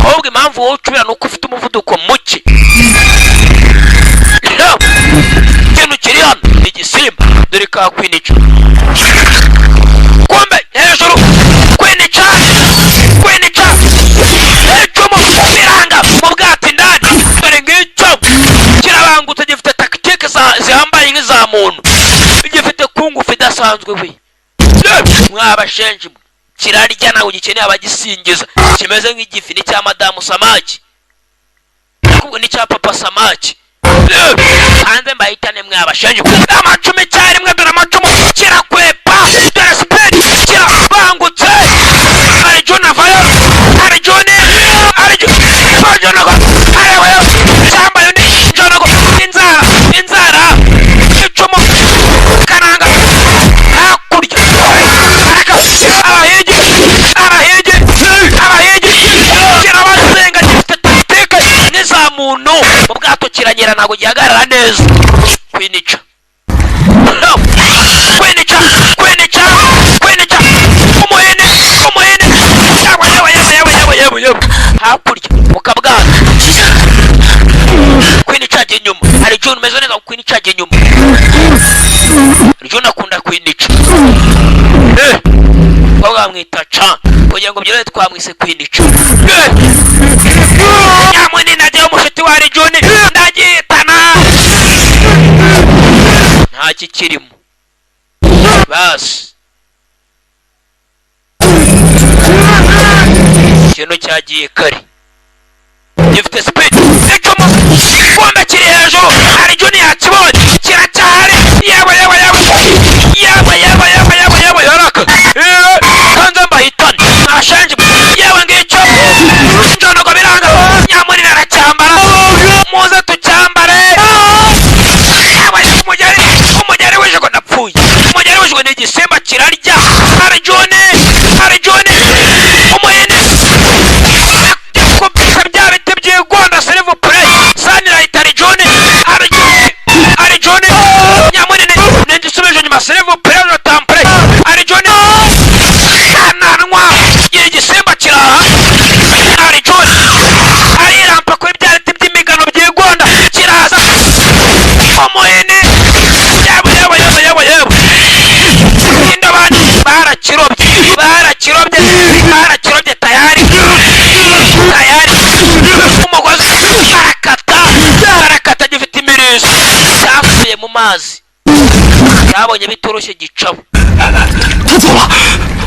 ahubwo impamvu wowe ucubira ni uko ufite umuvuduko muke ikintu kiri hano ni igisimba dore kakwinica kumbe hejuru kwinica icumu biranga mu bwato indani dore ngicyo kirabangutse gifite takitike zihambaye nk'iza muntu gifite kungufu idasanzwe we mwabashenje kirarya nawe ugikeneye abagisingiza kimeze nk'igifi n'icya madamu samaki kubwo n'icya papa samaki hanze mbahitane mwabashenje amacumi cyarimwe dore amacumu kirakwepa dore speed kirabangutse ari John avayo ari John arewe cyambaye undi jonago inzara icumu karanga hakurya arahege kirabazenga gifite takitike n'iza muntu mu bwato kiranyera ntabwo gihagarara neza kwinica umuhene yewe hakurya mukabwana kwinica jye nyuma hari John umeze neza kwinica jye nyuma John akunda kwinica bamwita ca kugira ngo byore twamwise kwinica nyamwe nagiye umushiti wa John ndagitana nta kikirimo basi ikintu cyagiye kare gifite speed icumu kumbe kiri hejuru hari John yakibonye kiracyahari yewe yaraka kanze mbahitane nashenje yewe ngicyo njonogo biranga nyamunini aracyambara muze tucyambare umugeri w'ijego napfuye umugeri w'ijego ni igisimba kirarya hari John umuhene kubisa bya biti by'igwanda silver play Sunlight ari John nyamunini ningisubije nyuma silver play no tample ari John kananwa igisimba kiraha ari John arirampa kuri bya biti by'imigano by'igwanda kiraza umuhene yewe indabani barakirobye tayari umugozi barakata gifite imirizo cyavuye mu mazi yabonye bitoroshye gicabo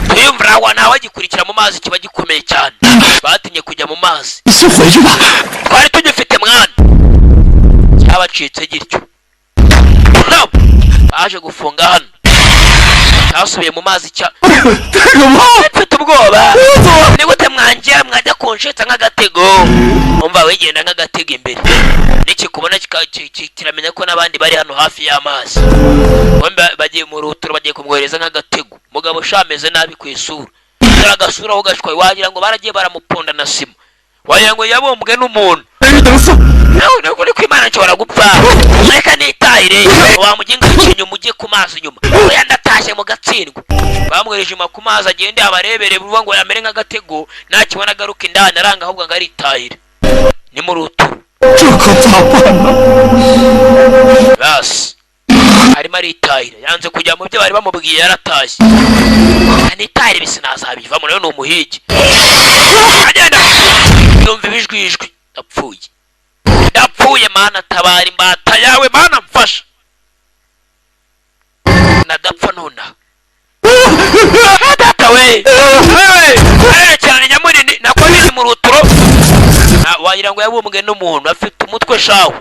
tuyumvira wa nawe gikurikira mu mazi kiba gikomeye cyane batinye kujya mu mazi twari tugifite mwana cyabacitse gityo baje gufunga hano cyasubiye mu mazi mfite ubwoba ni gute mwangira mwajya kunshetsa nk'agatego umva wigenda nk'agatego imbere nikikubona kiramenya ko n'abandi bari hano hafi y'amazi bagiye mu ruturo bagiye kumwohereza nk'agatego mugabo shameze nabi ku isura agasura aho gashwaye wagira ngo baragiye baramuponda na sima wagira ngo yabumbwe n'umuntu nawe uri kwimana nshobora gupfa reka nitahire wamugenga inyuma ujye ku mazi inyuma oya ndatashye mu gatsindwa bamwereje inyuma ku mazi agende abarebere buvuga ngo yamere nk'agatego nakibona agaruka indani aranga ahubwo ngo aritahire ni mu ruturo basi arimo aritahira yanze kujya mu byo bari bamubwiye yaratashye nitahire bisinazabivamo nayo ni umuhigi agenda yumva ibijwijwi ndapfuye mana tabara imbata yawe mana mfasha nadapfa nonaha data we arerekerana nyamunini nako wagira ngo yabumbwe n'umuntu afite umutwe shawe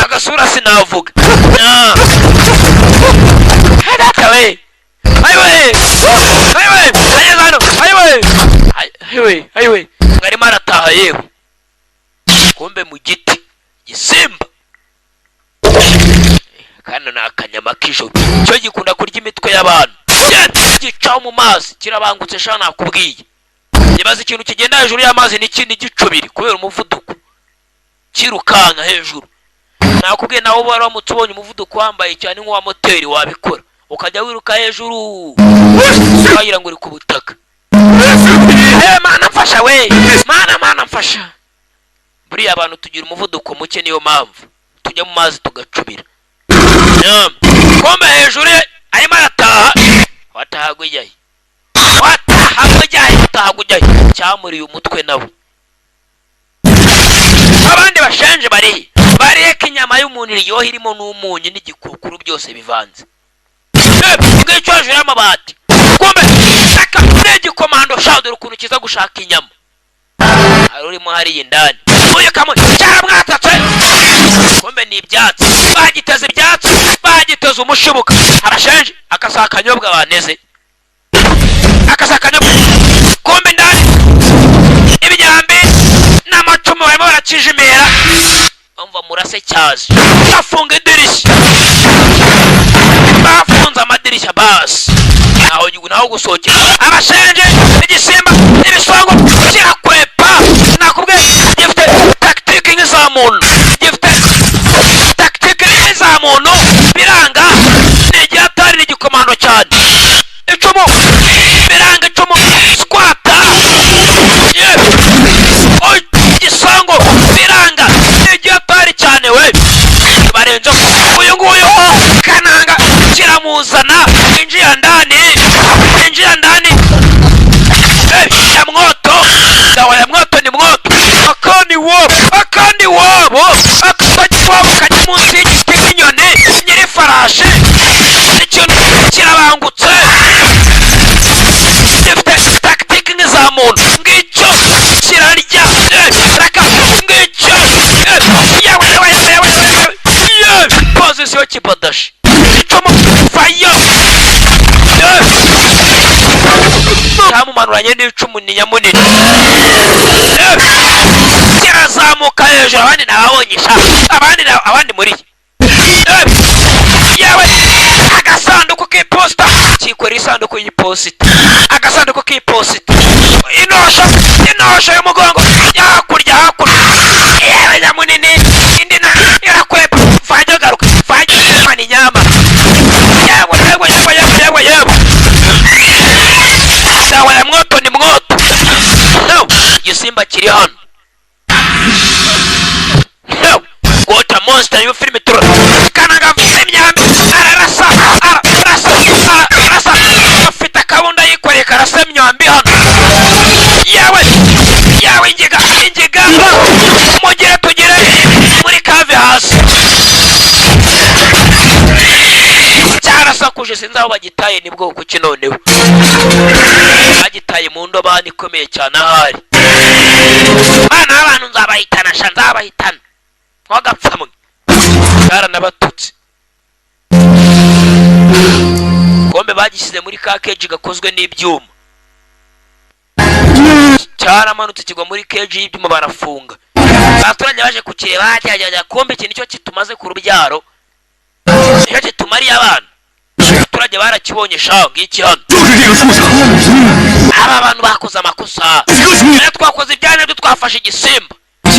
agasura sinavuga hadatawe ayiwe ngarimo arataha yewe kumbe mu giti gisimba kandi ni akanyama k'ijoro cyo gikunda kurya imitwe y'abantu gicaho mu mazi kirabangutse sha nakubwiye nibaza ikintu kigenda hejuru y'amazi n'ikindi gicubiri kubera umuvuduko kirukanka hejuru nakubwiye nawe uba waramutse ubonye umuvuduko wambaye cyane nk'uwa moteri wabikora ukajya wiruka hejuru wagira ngo uri ku butaka mana mfasha we mana mfasha buriya abantu tugira umuvuduko muke niyo mpamvu tujya mu mazi tugacubira kombe hejuru arimo arataha watahagujyaye cyamuriye umutwe nawe abandi bashenje bariye ko inyama y'umuntu iryoha irimo n'umunyu n'igikukuru byose bivanze ngicyo hejuru y'amabati kumbe saka n'igikomando shadura ukuntu kiza gushaka inyama hari urimo hariya indani uyu kamwe cyaramwatatse kumbe ni ibyatsi bagiteze ibyatsi bagiteze umushibuka arashenje akasaka akanyobwa baneze akasaka akanyobwa kumbe ndani ibinyambi n'amacumu barimo barakijimera bamva murase cyazi bafunga idirishya bafunze amadirishya basi naho gusohokera abashenje igisimba n'ibisongo kirakwepa nakubwiye gifite tactique nk'iza muntu biranga n'igihe atari n'igikomando cyane icumu biranga icumu squata igisango biranga n'igihe atari cyane we barenze uyu nguyu kananga kiramuzana injira ndani ya mwoto dawa ya mwoto ni mwoto akandi wabo kajya munsi y'igiti nk'inyoni nyiri farashi ikintu kirabangutse gifite tactique nk'iza muntu ngicyo kirarya reka ngicyo pozisiyo kibadashi icumu fayo cyamumanuranye n'icumu ni nyamunini kirazamuka hejuru abandi nababonyesha abandi muri yewe agasanduku k'iposita kikorera isanduku y'iposita agasanduku k'iposita inosho y'umugongo hakurya yewe nyamunini indi na irakwepa fajya garuka fajya mani nyama yewe dawa ya mwoto ni mwoto igisimba kiri hano gota monster yo filime turo kananga imyambi ararasa afite akabunda yikoreye karasa imyambi hano yawe ingiga mugire tugire muri kave hasi cyarasakuje sinzi aho bagitaye ni bwoko ki noneho bagitaye mu ndobani ikomeye cyane ahari bana abantu nzabahitana ntugapfamwe cyaranabatutse kombe bagishyize muri ka keji gakozwe n'ibyuma cyaramanutse kigwa muri keji y'ibyuma barafunga abaturage baje kukireba hajya kombe ikintu cyo kitumaze ku rubyaro nicyo kitumariye abana abaturage barakibonye shaho ngiki hano aba bantu bakoze amakosa twakoze ibyanya byo twafashe igisimba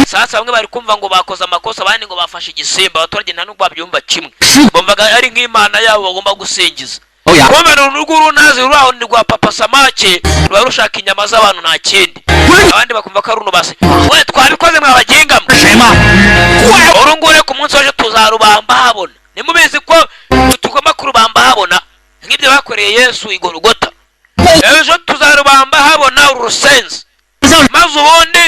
sasa bamwe bari kumva ngo bakoze amakosa abandi ngo bafashe igisimba abaturage nta nubwo babyumva kimwe bumvaga ari nk'imana yabo bagomba gusingiza kombe n'uruguru nazi ruraho ni rwa papa samake ruba rushaka inyama z'abantu nta kindi abandi bakumva ko ari unubase we twabikoze mwabagenga urungure ku munsi waje tuzarubamba habona nimubizi ko tugomba kurubamba habona nk'ibyo bakoreye Yesu igorogota ejo tuzarubamba habona urusenzi maze ubundi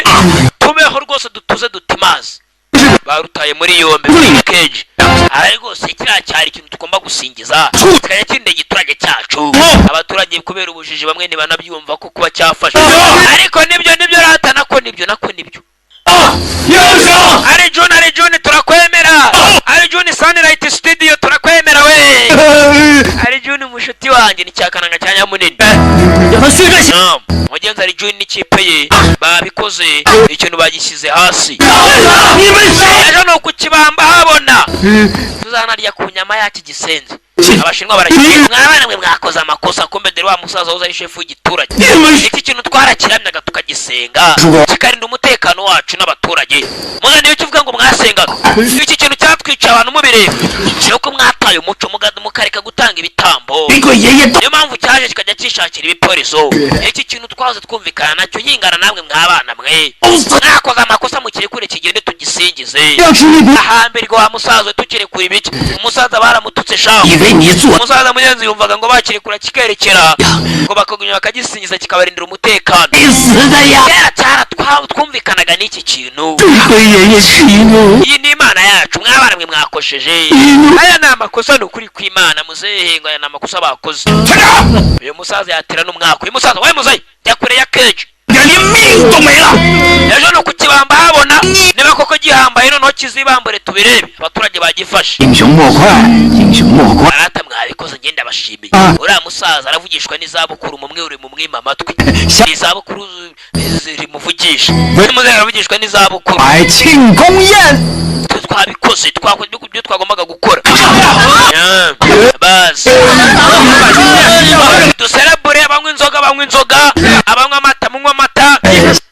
tubeho rwose dutuze dutimaze barutaye muri yombe muri keji ari rwose kiriya cyari ikintu tugomba gusingiza kikajya kindi giturage cyacu abaturage kubera ubujiji bamwe ntibanabyumva ko kuba cyafashe ariko nibyo rata nako nibyo Arjun turakwemera. Arjun Sunlight Studio turakwemera we. Arjun mushuti wanjye ni cyakananga cyanya munini. Mugenzi Arjun n'ikipe ye babikoze ikintu bagishyize hasi. Ejo no kukibamba habona. Tuzanarya ku nyama yaki gisenze. Abashinwa barakiye mwana mwe mwakoze amakosa kombe de wa musaza uza chef w'igiturage. Iki kintu twarakiramyaga tukagisenga kikarinda umutekano wacu n'abaturage. Muze niyo kivuga ngo mwasengaga. Iki kintu cyatwica abantu mubireba. Nuko mwataye umuco mukareka gutanga ibitambo. Niyo mpamvu cyaje kikajya kishakira ibipoliso. Iki kintu twaze twumvikana nacyo yingana namwe mwabana mwe. Mwakoze amakosa mukire kure kigende tugisingize. Ahambere wa musaza tukire kuri biki. Umusaza baramututse shaho. Umusaza mugenzi yumvaga ngo bakire kura kikerekera ngo bakagunya bakagisingiza kikabarindira umutekano. Kera cyara twumvikanaga n'iki kintu. Iyi ni Imana yacu mwabana mwe mwakosheje. Aya ni amakosa n'ukuri kw'Imana muzehe ngo aya ni amakosa bakoze. Uyu musaza yatera n'umwaka. Uyu musaza we muzehe yakure ya keje. Ejo no kukibamba habona niba koko gihambaye noneho kizibambure tubirebe abaturage bagifashe. Arata mwabikoze ngenda bashimiye. Uriya musaza aravugishwa n'izabukuru mumwe uri mu mwima amatwi. Izabukuru zimuvugisha. Muzehe aravugishwa n'izabukuru. Twabikoze twakoze ibyo twagombaga gukora. Basi duserebure abanywa inzoga abanywa amata munywa amata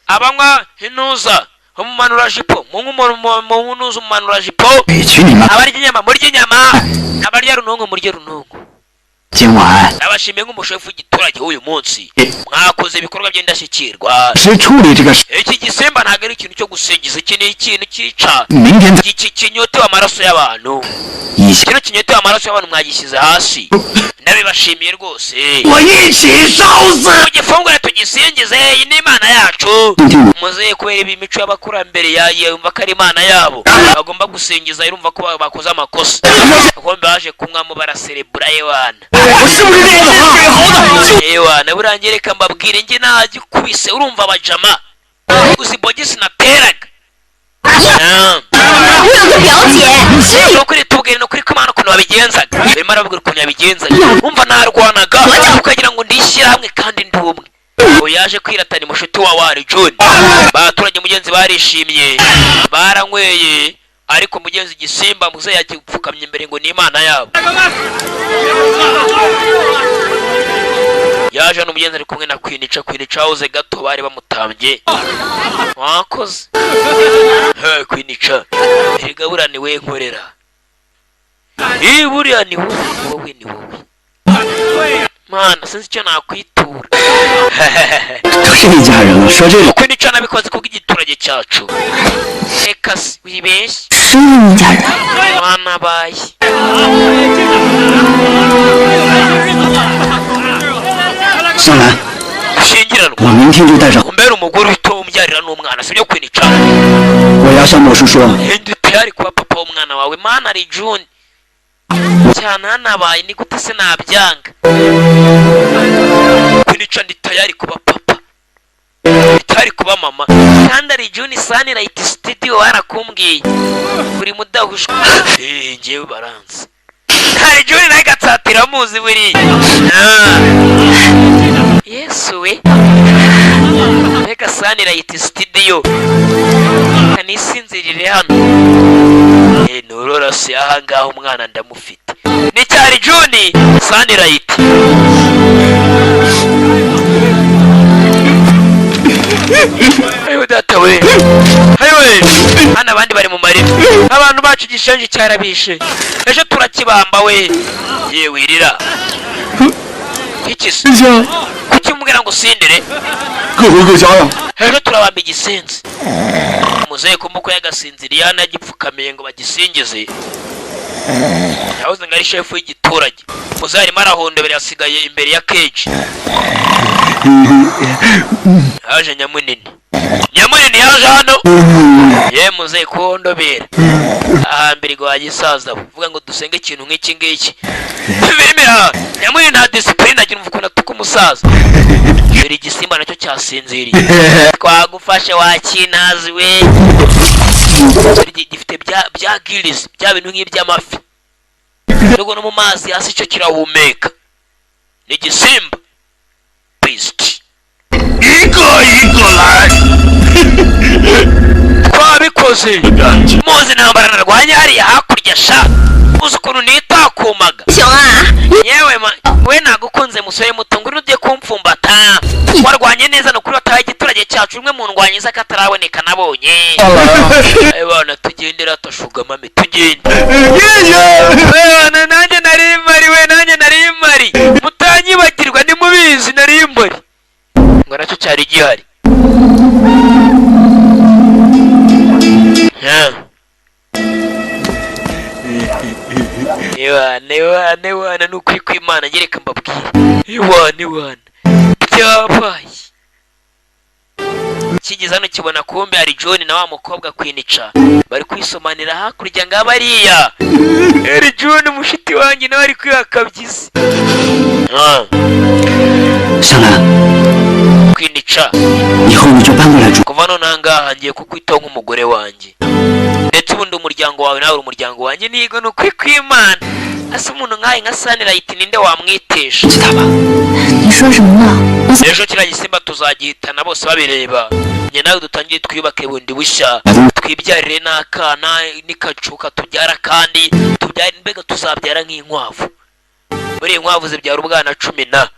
abanywa hinuza umumanura jipo munuza umumanura jipo abarya inyama murya inyama abarya runongo murya runongo. Abashimiye nk'umushefu w'igiturage w'uyu munsi mwakoze ibikorwa by'indashyikirwa. Iki gisemba ntabwo ari ikintu cyo gusingiza. Iki ni ikintu cyica kinyotewe amaraso y'abantu. Kino kinyotewe amaraso y'abantu mwagishyize hasi. Ndabibashimiye rwose. Mugifungure tugisingize. Iyi ni Imana yacu. Muzehe kubera ibi mico y'abakurambere yumva ko ari Imana yabo bagomba gusingiza. Irumva ko bakoze amakosa kuko baje kumwamo baraserebura yewana. Yewana burangereka mbabwire nge nagikubise urumva abajama uzibogisi nateraga. Nukuri tubwire nukuri ko Imana ukuntu babigenzaga. Barimo arabwira ukuntu yabigenzaga. Umva narwanaga ukagira ngo ndishyire hamwe kandi ndi umwe. Yaje kwiratana mushuti wa Arjun. Abaturage mugenzi barishimye baranyweye ariko mugenzi gisimba muze yakipfukamye imbere ngo ni Imana yabo. Yaje n'umugenzi ari kumwe na Kwinica hoze gato bari bamutambye. Wakoze Kwinica erega ni we nkorera. Buriya ni wowe ni wowe Mana sinzi icyo nakwitura. Kwinica nabikoze kubw'igiturage cyacu. Reka wibeshye. Mana bayi. Shingirano. Umbera umugore uhita umbyarira n'umwana sibyo Kwinica. Ndi tayari kuba papa w'umwana wawe Mana Arjun. Cyane hanabaye ni gute se nabyanga. Kwinica ndi tayari kuba papa. Tayari kuba mama. Kandi Arjun Sunlight Studio warakumbwiye. Buri mudahushwa. Ngewe baranze. Arjun nawe gatsatira muzi buri. Yesu we. Mega Sunlight Studio. Kanisinzirire hano. Nurora si ahangaho umwana ndamufite. Ni cyari Arjun Sunlight. Ayo data we. Hana abandi bari mu marira. Abantu bacu gishenje cyarabishe. Ejo turakibamba we. Yewe irira. Ikisi. Kuki mubwira ngo sindire? Ejo turabamba igisenzi. Muzehe kumuko yagasinziriye hano yagipfukamiye ngo bagisingize. Yahoze ngari chef w'igiturage. Muzehe arimo arahondobera yasigaye imbere ya cage. Haje nyamunini. Nyamunini yaje hano ye muze kondobera ahambere gwa gisaza vuga ngo dusenge ikintu nk'iki ngiki biremera Nyamunini nta discipline agira uvuga natuka umusaza biri gisimba nacyo cyasinziriye twagufashe wakinazi we gifite bya gills bya bintu nk'iby'amafi nuko no mu mazi hasi cyo kirahumeka ni gisimba beast Ego lad twabikoze muzi nambara narwanya hariya hakurya sha uzi ukuntu nitakumaga yewe we nagukunze musore muto nguri ugiye kumfumbata warwanye neza no kuri wataye igiturage cyacu umwe mu ndwanyiza kataraboneka nabonye bana tugendera tashugama tugende bana nanjye nari mari mutanyibagirwa ni mubizi nari mari ngo nacyo cyari gihari Ewana nukuri kw'Imana nyereka mbabwire Ewana byabaye kigeze hano kibona kumbe hari John na wa mukobwa kwinica bari kwisomanira hakurya ngabariya eri John mushiti wanjye nawe ari kwiyakabyiza Sana kwinica kuva none ahangaha ngiye kukwitaho nk'umugore wanjye ndetse ubundi umuryango wawe nawe umuryango wanjye nigo nukuri kw'Imana asa umuntu nkaye nka Sunlight ninde wamwitesha ejo kiriya gisimba tuzagihitana bose babireba njye nawe dutangiye twiyubake bundi bushya twibyarire n'akana n'ikacuka tubyara kandi tubyara mbega tuzabyara nk'inkwavu buri inkwavu zibyara ubwana 10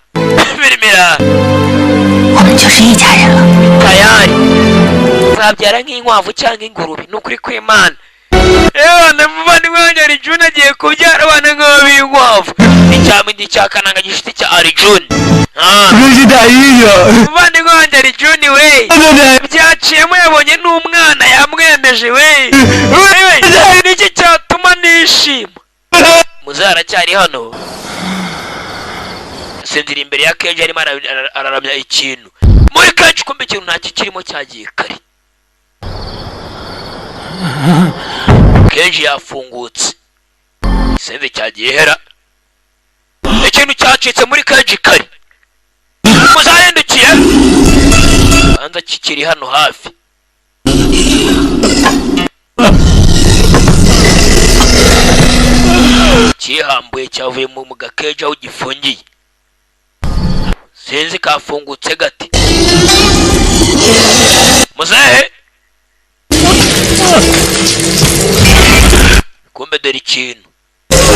biremera tayari tuzabyara nk'inkwavu cyangwa ingurube nukuri kw'Imana muvandimwe wanjye Arjun agiye kubyara abana nk'ab'inkwavu icyamindi cyakananga gishiti cya Arjun muvandimwe wanjye Arjun we byaciyemo yabonye n'umwana yamwemeje we niki cyatuma nishima muzara cyari hano sinzira imbere ya Keje arimo araramya ikintu muri Keje kumbe ikintu ntacyo kirimo cyagiye kare Keje yafungutse sinzi cyagiye hera ikintu cyacitse muri Keje kare muzayendukiye banza kikiri hano hafi kihambuye cyavuye mu gakeje aho gifungiye sinzi kafungutse gati muzehe kumbe dore ikintu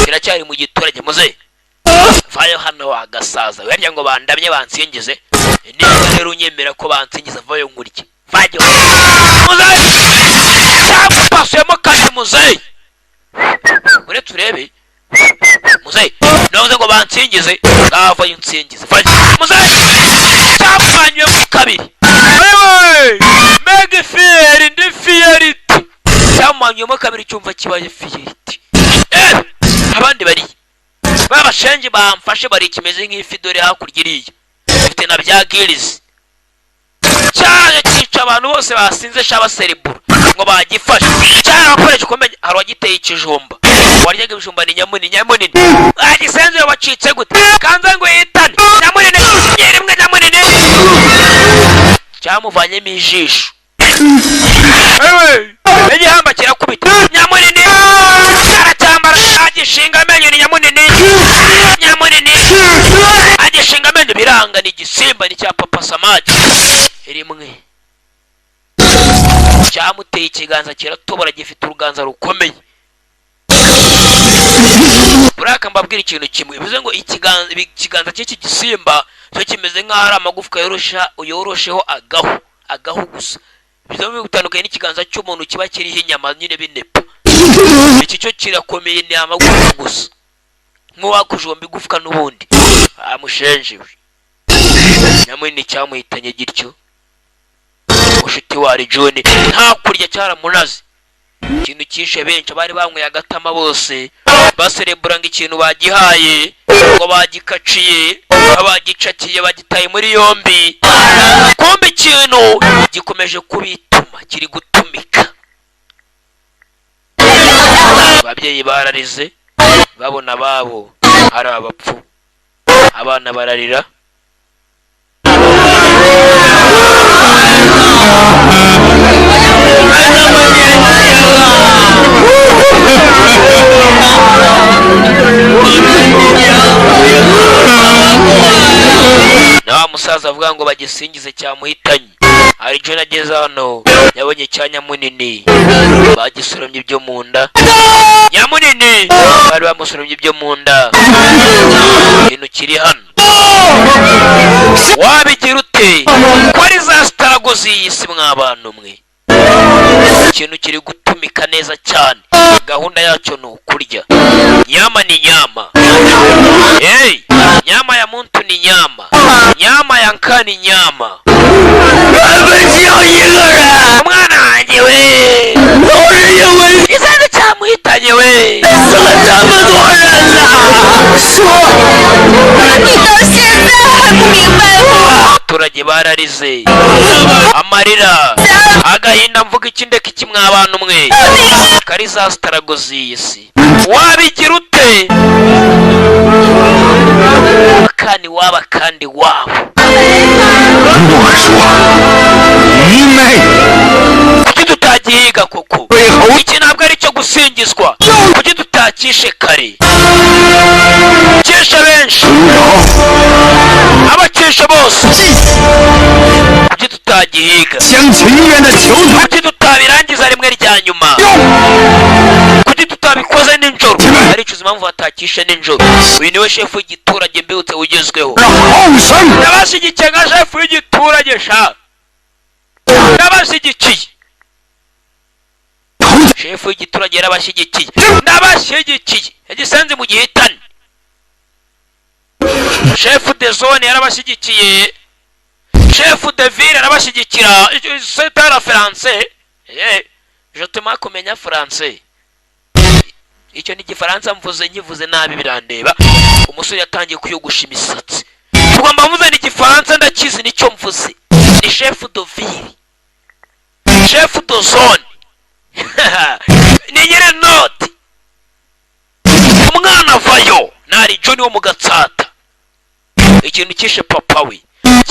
kiracyari mu giturage muzehe vayo hano wagasaza werya ngo bandamye bansingize niba rero unyemera ko bansingiza vayo nkurye vayo muzehe cyapasuyemo kandi muzehe ure turebe muzehe none ngo bansingize ngava yunsingize vayo muzehe cyapanywe mu kabiri wewe mega fieri ndi fierity cyamanywe mu kabiri cyumva kibaye fierity abandi bari babashenje bamfashe bari kimeze nk'ifidore hakurya iriya bifite na bya gills cyane cyica abantu bose basinze shaba cerebro ngo bagifashe cyane abakoresha komenya hari wagiteye ikijumba waryaga ibijumba ni nyamunini agisenze wacitse gute kanza ngo yitane nyamunini yerimwe nyamunini cyamuvanyemo ijisho igihamba kirakubita nyamunini aracyambara agishinga amenyo ni nyamunini agishinga amenyo biranga ni igisimba ni cya papa Samaki rimwe cyamuteye ikiganza kiratobora gifite uruganza rukomeye buraka mbabwira ikintu kimwe bivuze ngo ikiganza cy'iki gisimba cyo kimeze nk'aho ari amagufwa yorosheho agahu gusa bivuze gutandukanye n'ikiganza cy'umuntu kiba kiriho inyama nyine binepa iki cyo kirakomeye ni amagufwa gusa nk'uwakujomba igufwa n'ubundi amushenjewe nyamunini cyamuhitanye gityo mushiti wa Arjun nta kurya cyaramunaze ikintu kishe benshi bari banyweye agatama bose baserebura ngo ikintu bagihaye ngo bagikaciye abagicakiye bagitaye muri yombi kumbe ikintu gikomeje kubituma kiri gutumika ababyeyi bararize babona babo hari abapfu abana bararira na musaza avuga ngo bagisingize cyamuhitanye hari John ageze hano yabonye cyanya munini bagisoromye ibyo mu nda nyamunini bari bamusoromye ibyo mu nda ikintu kiri hano wabigira ute ko ari za staragozi y'isi mw'abantu mwe ikintu kiri gutumika neza cyane gahunda yacyo ni ukurya nyama ni nyama hey nyama ya muntu ni nyama nyama ya nka ni nyama umwana wanjye we isanze cyamuhitanye we abaturage bararize amarira agahinda mvuga ikindeka iki mw'abantu mwe kari za staragozi y'isi wabigira ute kandi waba kandi wabo kuki tutagihiga koko iki ntabwo ari cyo gusingizwa kuki tutakishe kare kisha benshi abakisha bose kuki tutagihiga kuki tutabirangiza rimwe rya nyuma kuki tutabikoze ninjoro aricuza impamvu batakishe ninjoro uyu niwe shefu w'igiturage mbibutse ugezweho ndabashyigikiye nka shefu w'igiturage sha ndabashyigikiye shefu w'igiturage yarabashyigikiye ndabashyigikiye yagisenze mu gihitane shefu de zone yarabashyigikiye shefu de ville yarabashyigikira c'est un français je te ma kumenya français icyo ni igifaransa mvuze nkivuze nabi birandeba umusore yatangiye kuyogusha imisatsi tugomba mvuze ni igifaransa ndakizi nicyo mvuze ni shefu de ville shefu de zone ni nyire noti umwana vayo nari John wo mu Gatsata ikintu kishe papa we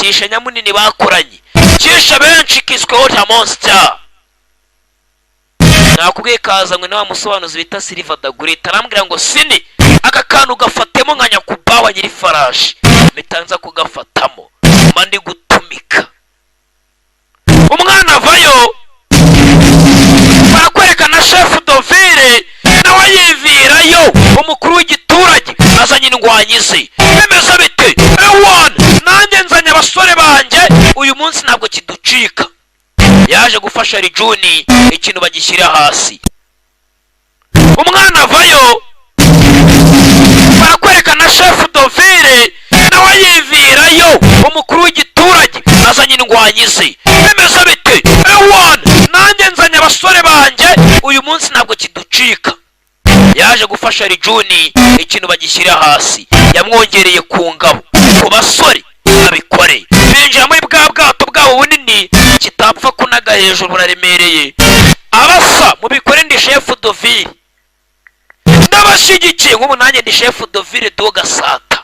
kishe nyamunini bakoranye kishe benshi kisweho ta monster nakubwiye kazanywe na wa musobanuzi bita Silva Dagurita arambwira ngo sini aka kantu gafatemo nka nyakubawa nyiri farashi mitanza kugafatamo mandi gutumika umwana vayo barakwerekana shefu dovire nawe yivirayo umukuru w'igiturage azanye indwanyi ze bimeze bite ewana nanjye nzanye abasore banjye uyu munsi ntabwo kiducika yaje gufasha Rijuni ikintu bagishyira hasi umwana avayo barakwerekana shefu dovire nawe yivirayo umukuru w'igiturage azanye indwanyi ze bimeze bite ewana nanjye nzanye abasore banjye uyu munsi ntabwo kiducika yaje gufasha Rijuni ikintu bagishyira hasi yamwongereye ku ngabo ku basore abikore binjira muri bwa bwato bwabo bunini kitapfa kunaga hejuru buraremereye abasa mu bikore ndi shefu dovire ndabashyigikiye nk'ubu nanjye ndi shefu dovire do Gatsata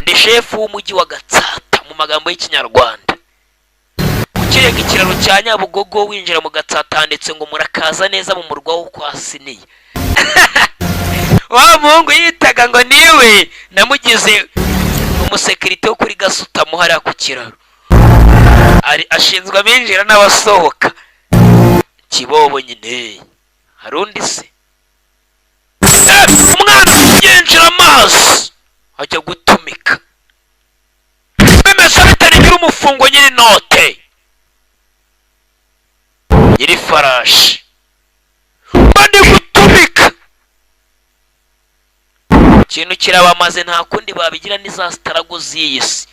ndi shefu w'umujyi wa Gatsata mu magambo y'ikinyarwanda ukirega ikiraro cya Nyabugogo winjira mu Gatsata handitse ngo murakaza neza mu murwa wo kwa Siniya wa muhungu yitaga ngo niwe namugize umusekirite wo kuri Gasutamo hariya ku kiraro ashinzwe abinjira n'abasohoka kibobo nyine hari undi se umwana yinjira amazi ajya gutumika bimeze bitarigira umufungo nyiri note nyiri farashi bandi gutumika ikintu kirabamaze nta kundi babigira ni za staragozi y'isi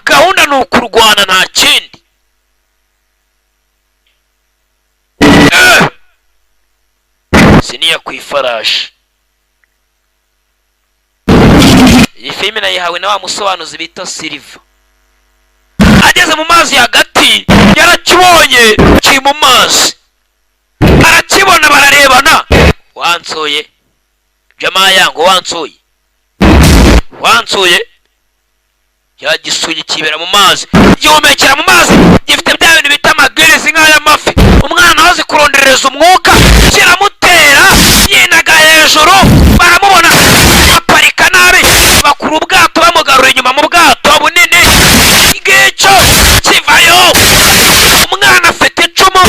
gahunda ni ukurwana nta kindi Siniya ku ifarashi. Iyi filime nayihawe na wa musobanuzi bita Silva. Ageze mu mazi hagati yarakibonye kiri mu mazi, arakibona bararebana. Wansoye jamaa yangu, wansoye yagisuye kibera mu mazi, gihumekera mu mazi, gifite bya bintu bita amagirizi nk'ay'amafi. Umwana wazi kurondereza umwuka kiramutera, yinaga hejuru, baramubona aparika nabi, bakura ubwato bamugarura inyuma mu bwato bunini. Ngicyo kivayo, umwana afite icumu,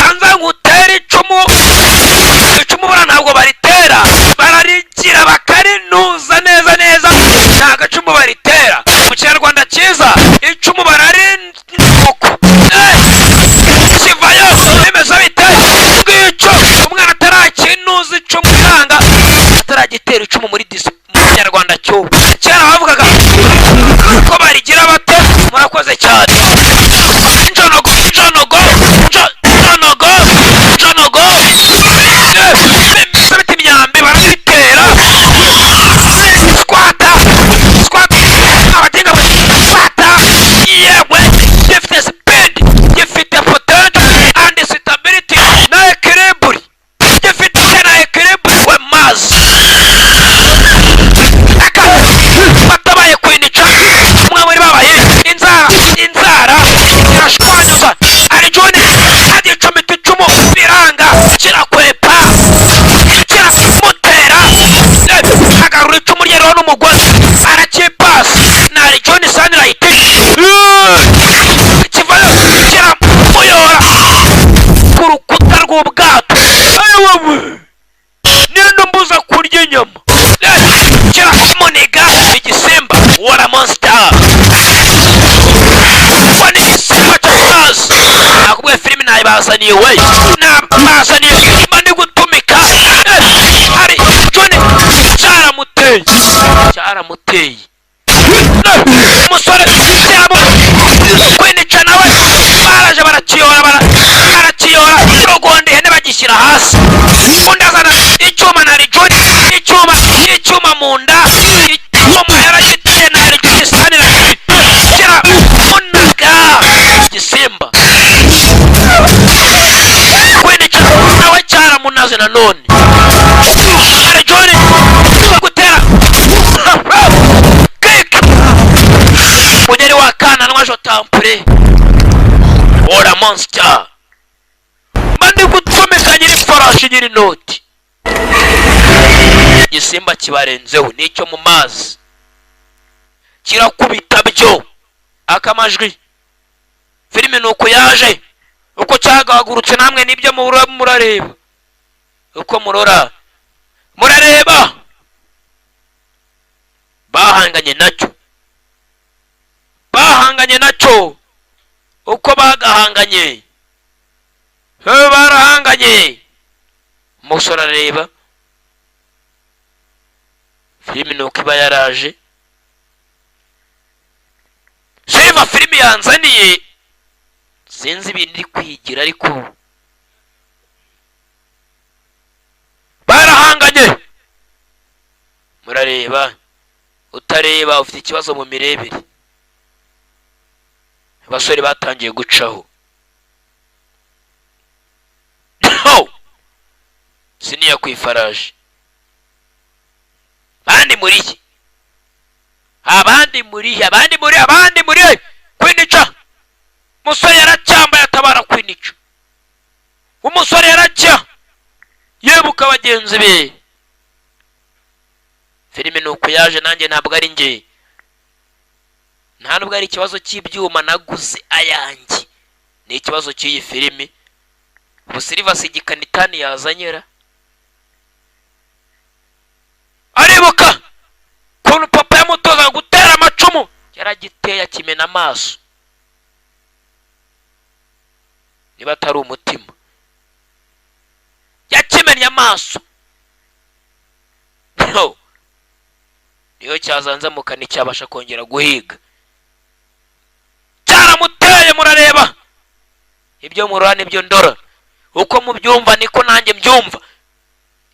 kanza ngutera icumu buriya ntabwo baritera, bararigira bakarinuza neza, nta gacumu baritera. Mu kinyarwanda cyiza icumu bararinuka. Kivayo bimeze bite? Ngicyo umwana atarakinuza icumu nanga ataragitera icumu muri mu kinyarwanda cyo kera bavugaga ko barigira bate. Murakoze cyane. Njonogo bimeze imyambi barabitera. Squata abatinga squata, yewe gifite speed, gifite potential and stability na equilibrium, gifite na equilibrium we mazi. Batabaye kwinica umwe muri babaye inzara irashwanyuza, arijone agicomita icumu biranga, kirakwepa kiramutera, agarura icumu rye rero n'umugore arakipasa na arijone sunlight kivayo kiramuyora ku rukuta rw'ubwato. Ayowe niyo mbuza kurya inyama, kiramuniga igisimba wara monster. Wani igisimba cy'amazi nakubwiye filime nayibazaniye we, nabazaniye mandi gutumika. Hari jone cyaramuteye umusore kwinica nawe, baraje barakiyora irogonda ihene bagishyira hasi. Undi azana icyuma na rijoni, icyuma mu nda, icyuma yaragiteye na rijoni sanira kiramunaga igisimba. Kwinica nawe cyaramunaze nanone. Rijoni gutera keke mugeri wa kana nwajo tampure ora monster. Mandi gutomeka nyiri farashi nyiri noti, igisimba kibarenzeho nicyo mu mazi, kirakubita byo akamajwi. Filime nuko yaje, uko cyagahagurutse namwe nibyo murareba, uko murareba bahanganye nacyo uko bagahanganye, barahanganye. Umusore arareba filime nuko iba yaraje. Silva filime yanzaniye sinzi ibintu iri kwigira, ariko barahanganye. Murareba, utareba ufite ikibazo mu mirebere. Abasore batangiye gucaho. Siniya ku ifarashi. Abandi muri kwinica. Umusore yaracyambaye atabara kwinica. Umusore yaracya yebuka bagenzi be. Filime nuko yaje, nanjye ntabwo ari nge, nta nubwo ari ikibazo cy'ibyuma naguze ayanjye, ni ikibazo cy'iyi filime. Ubu Silva sigikanitani yazanyera. Aribuka kuntu papa yamutoza gutera amacumu, yaragiteye akimena amaso. Niba atari umutima yakimenya amaso, niyo cyazanzamuka nticyabasha kongera guhiga. Cyaramuteye murareba ibyo murora nibyo ndora uko mubyumva niko nanjye mbyumva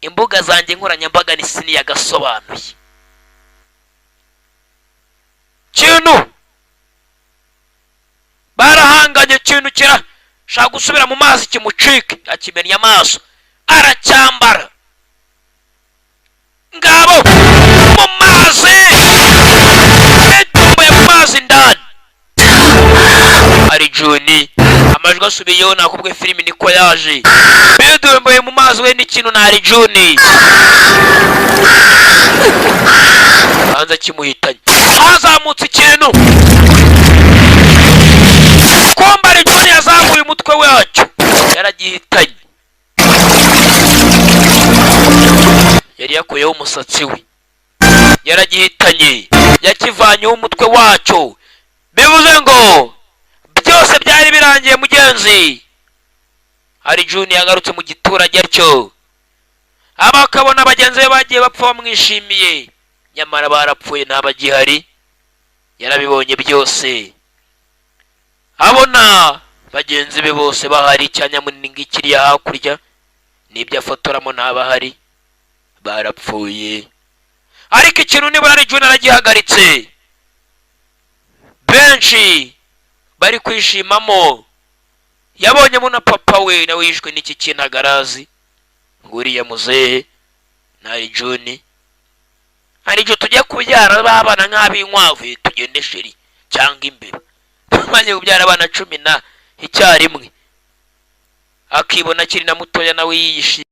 imbuga zanjye nkoranyambaga ni sini yagasobanuye kintu barahanganye kintu kirashaka gusubira mu mazi kimucike akimenya amaso aracyambara ngabo mu mazi etumbuye mu mazi ndani ari Juni amajwi asubiyeho nakubwe filimi niko yaje bidumbuye mu mazi we n'ikintu nari Juni hanze kimuhitanye hazamutse ikintu kumba ari Juni yazamuye umutwe wacyo yaragihitanye yari yakuyeho umusatsi we yaragihitanye yakivanyeho umutwe wacyo bivuze ngo byose byari birangiye mugenzi ari Juni yagarutse mu giturage atyo abakabona bagenzi be bagiye bapfa bamwishimiye nyamara barapfuye ntabagihari yarabibonye byose abona bagenzi be bose bahari cyanya munini ngikiriya hakurya nibyo afotoramo ntabahari barapfuye ariko ikintu nibura ari Juni aragihagaritse benshi bari kwishimamo yabonyemo na papa we nawe yishwe n'iki kintu agarazi nguriya muzehe nari Juni ari cyo tujya kubyara babana nk'abinkwavu tugende sheri cyangwa imbeba bamanye kubyara abana 10 icyarimwe akibona kiri na mutoya nawe yiyishi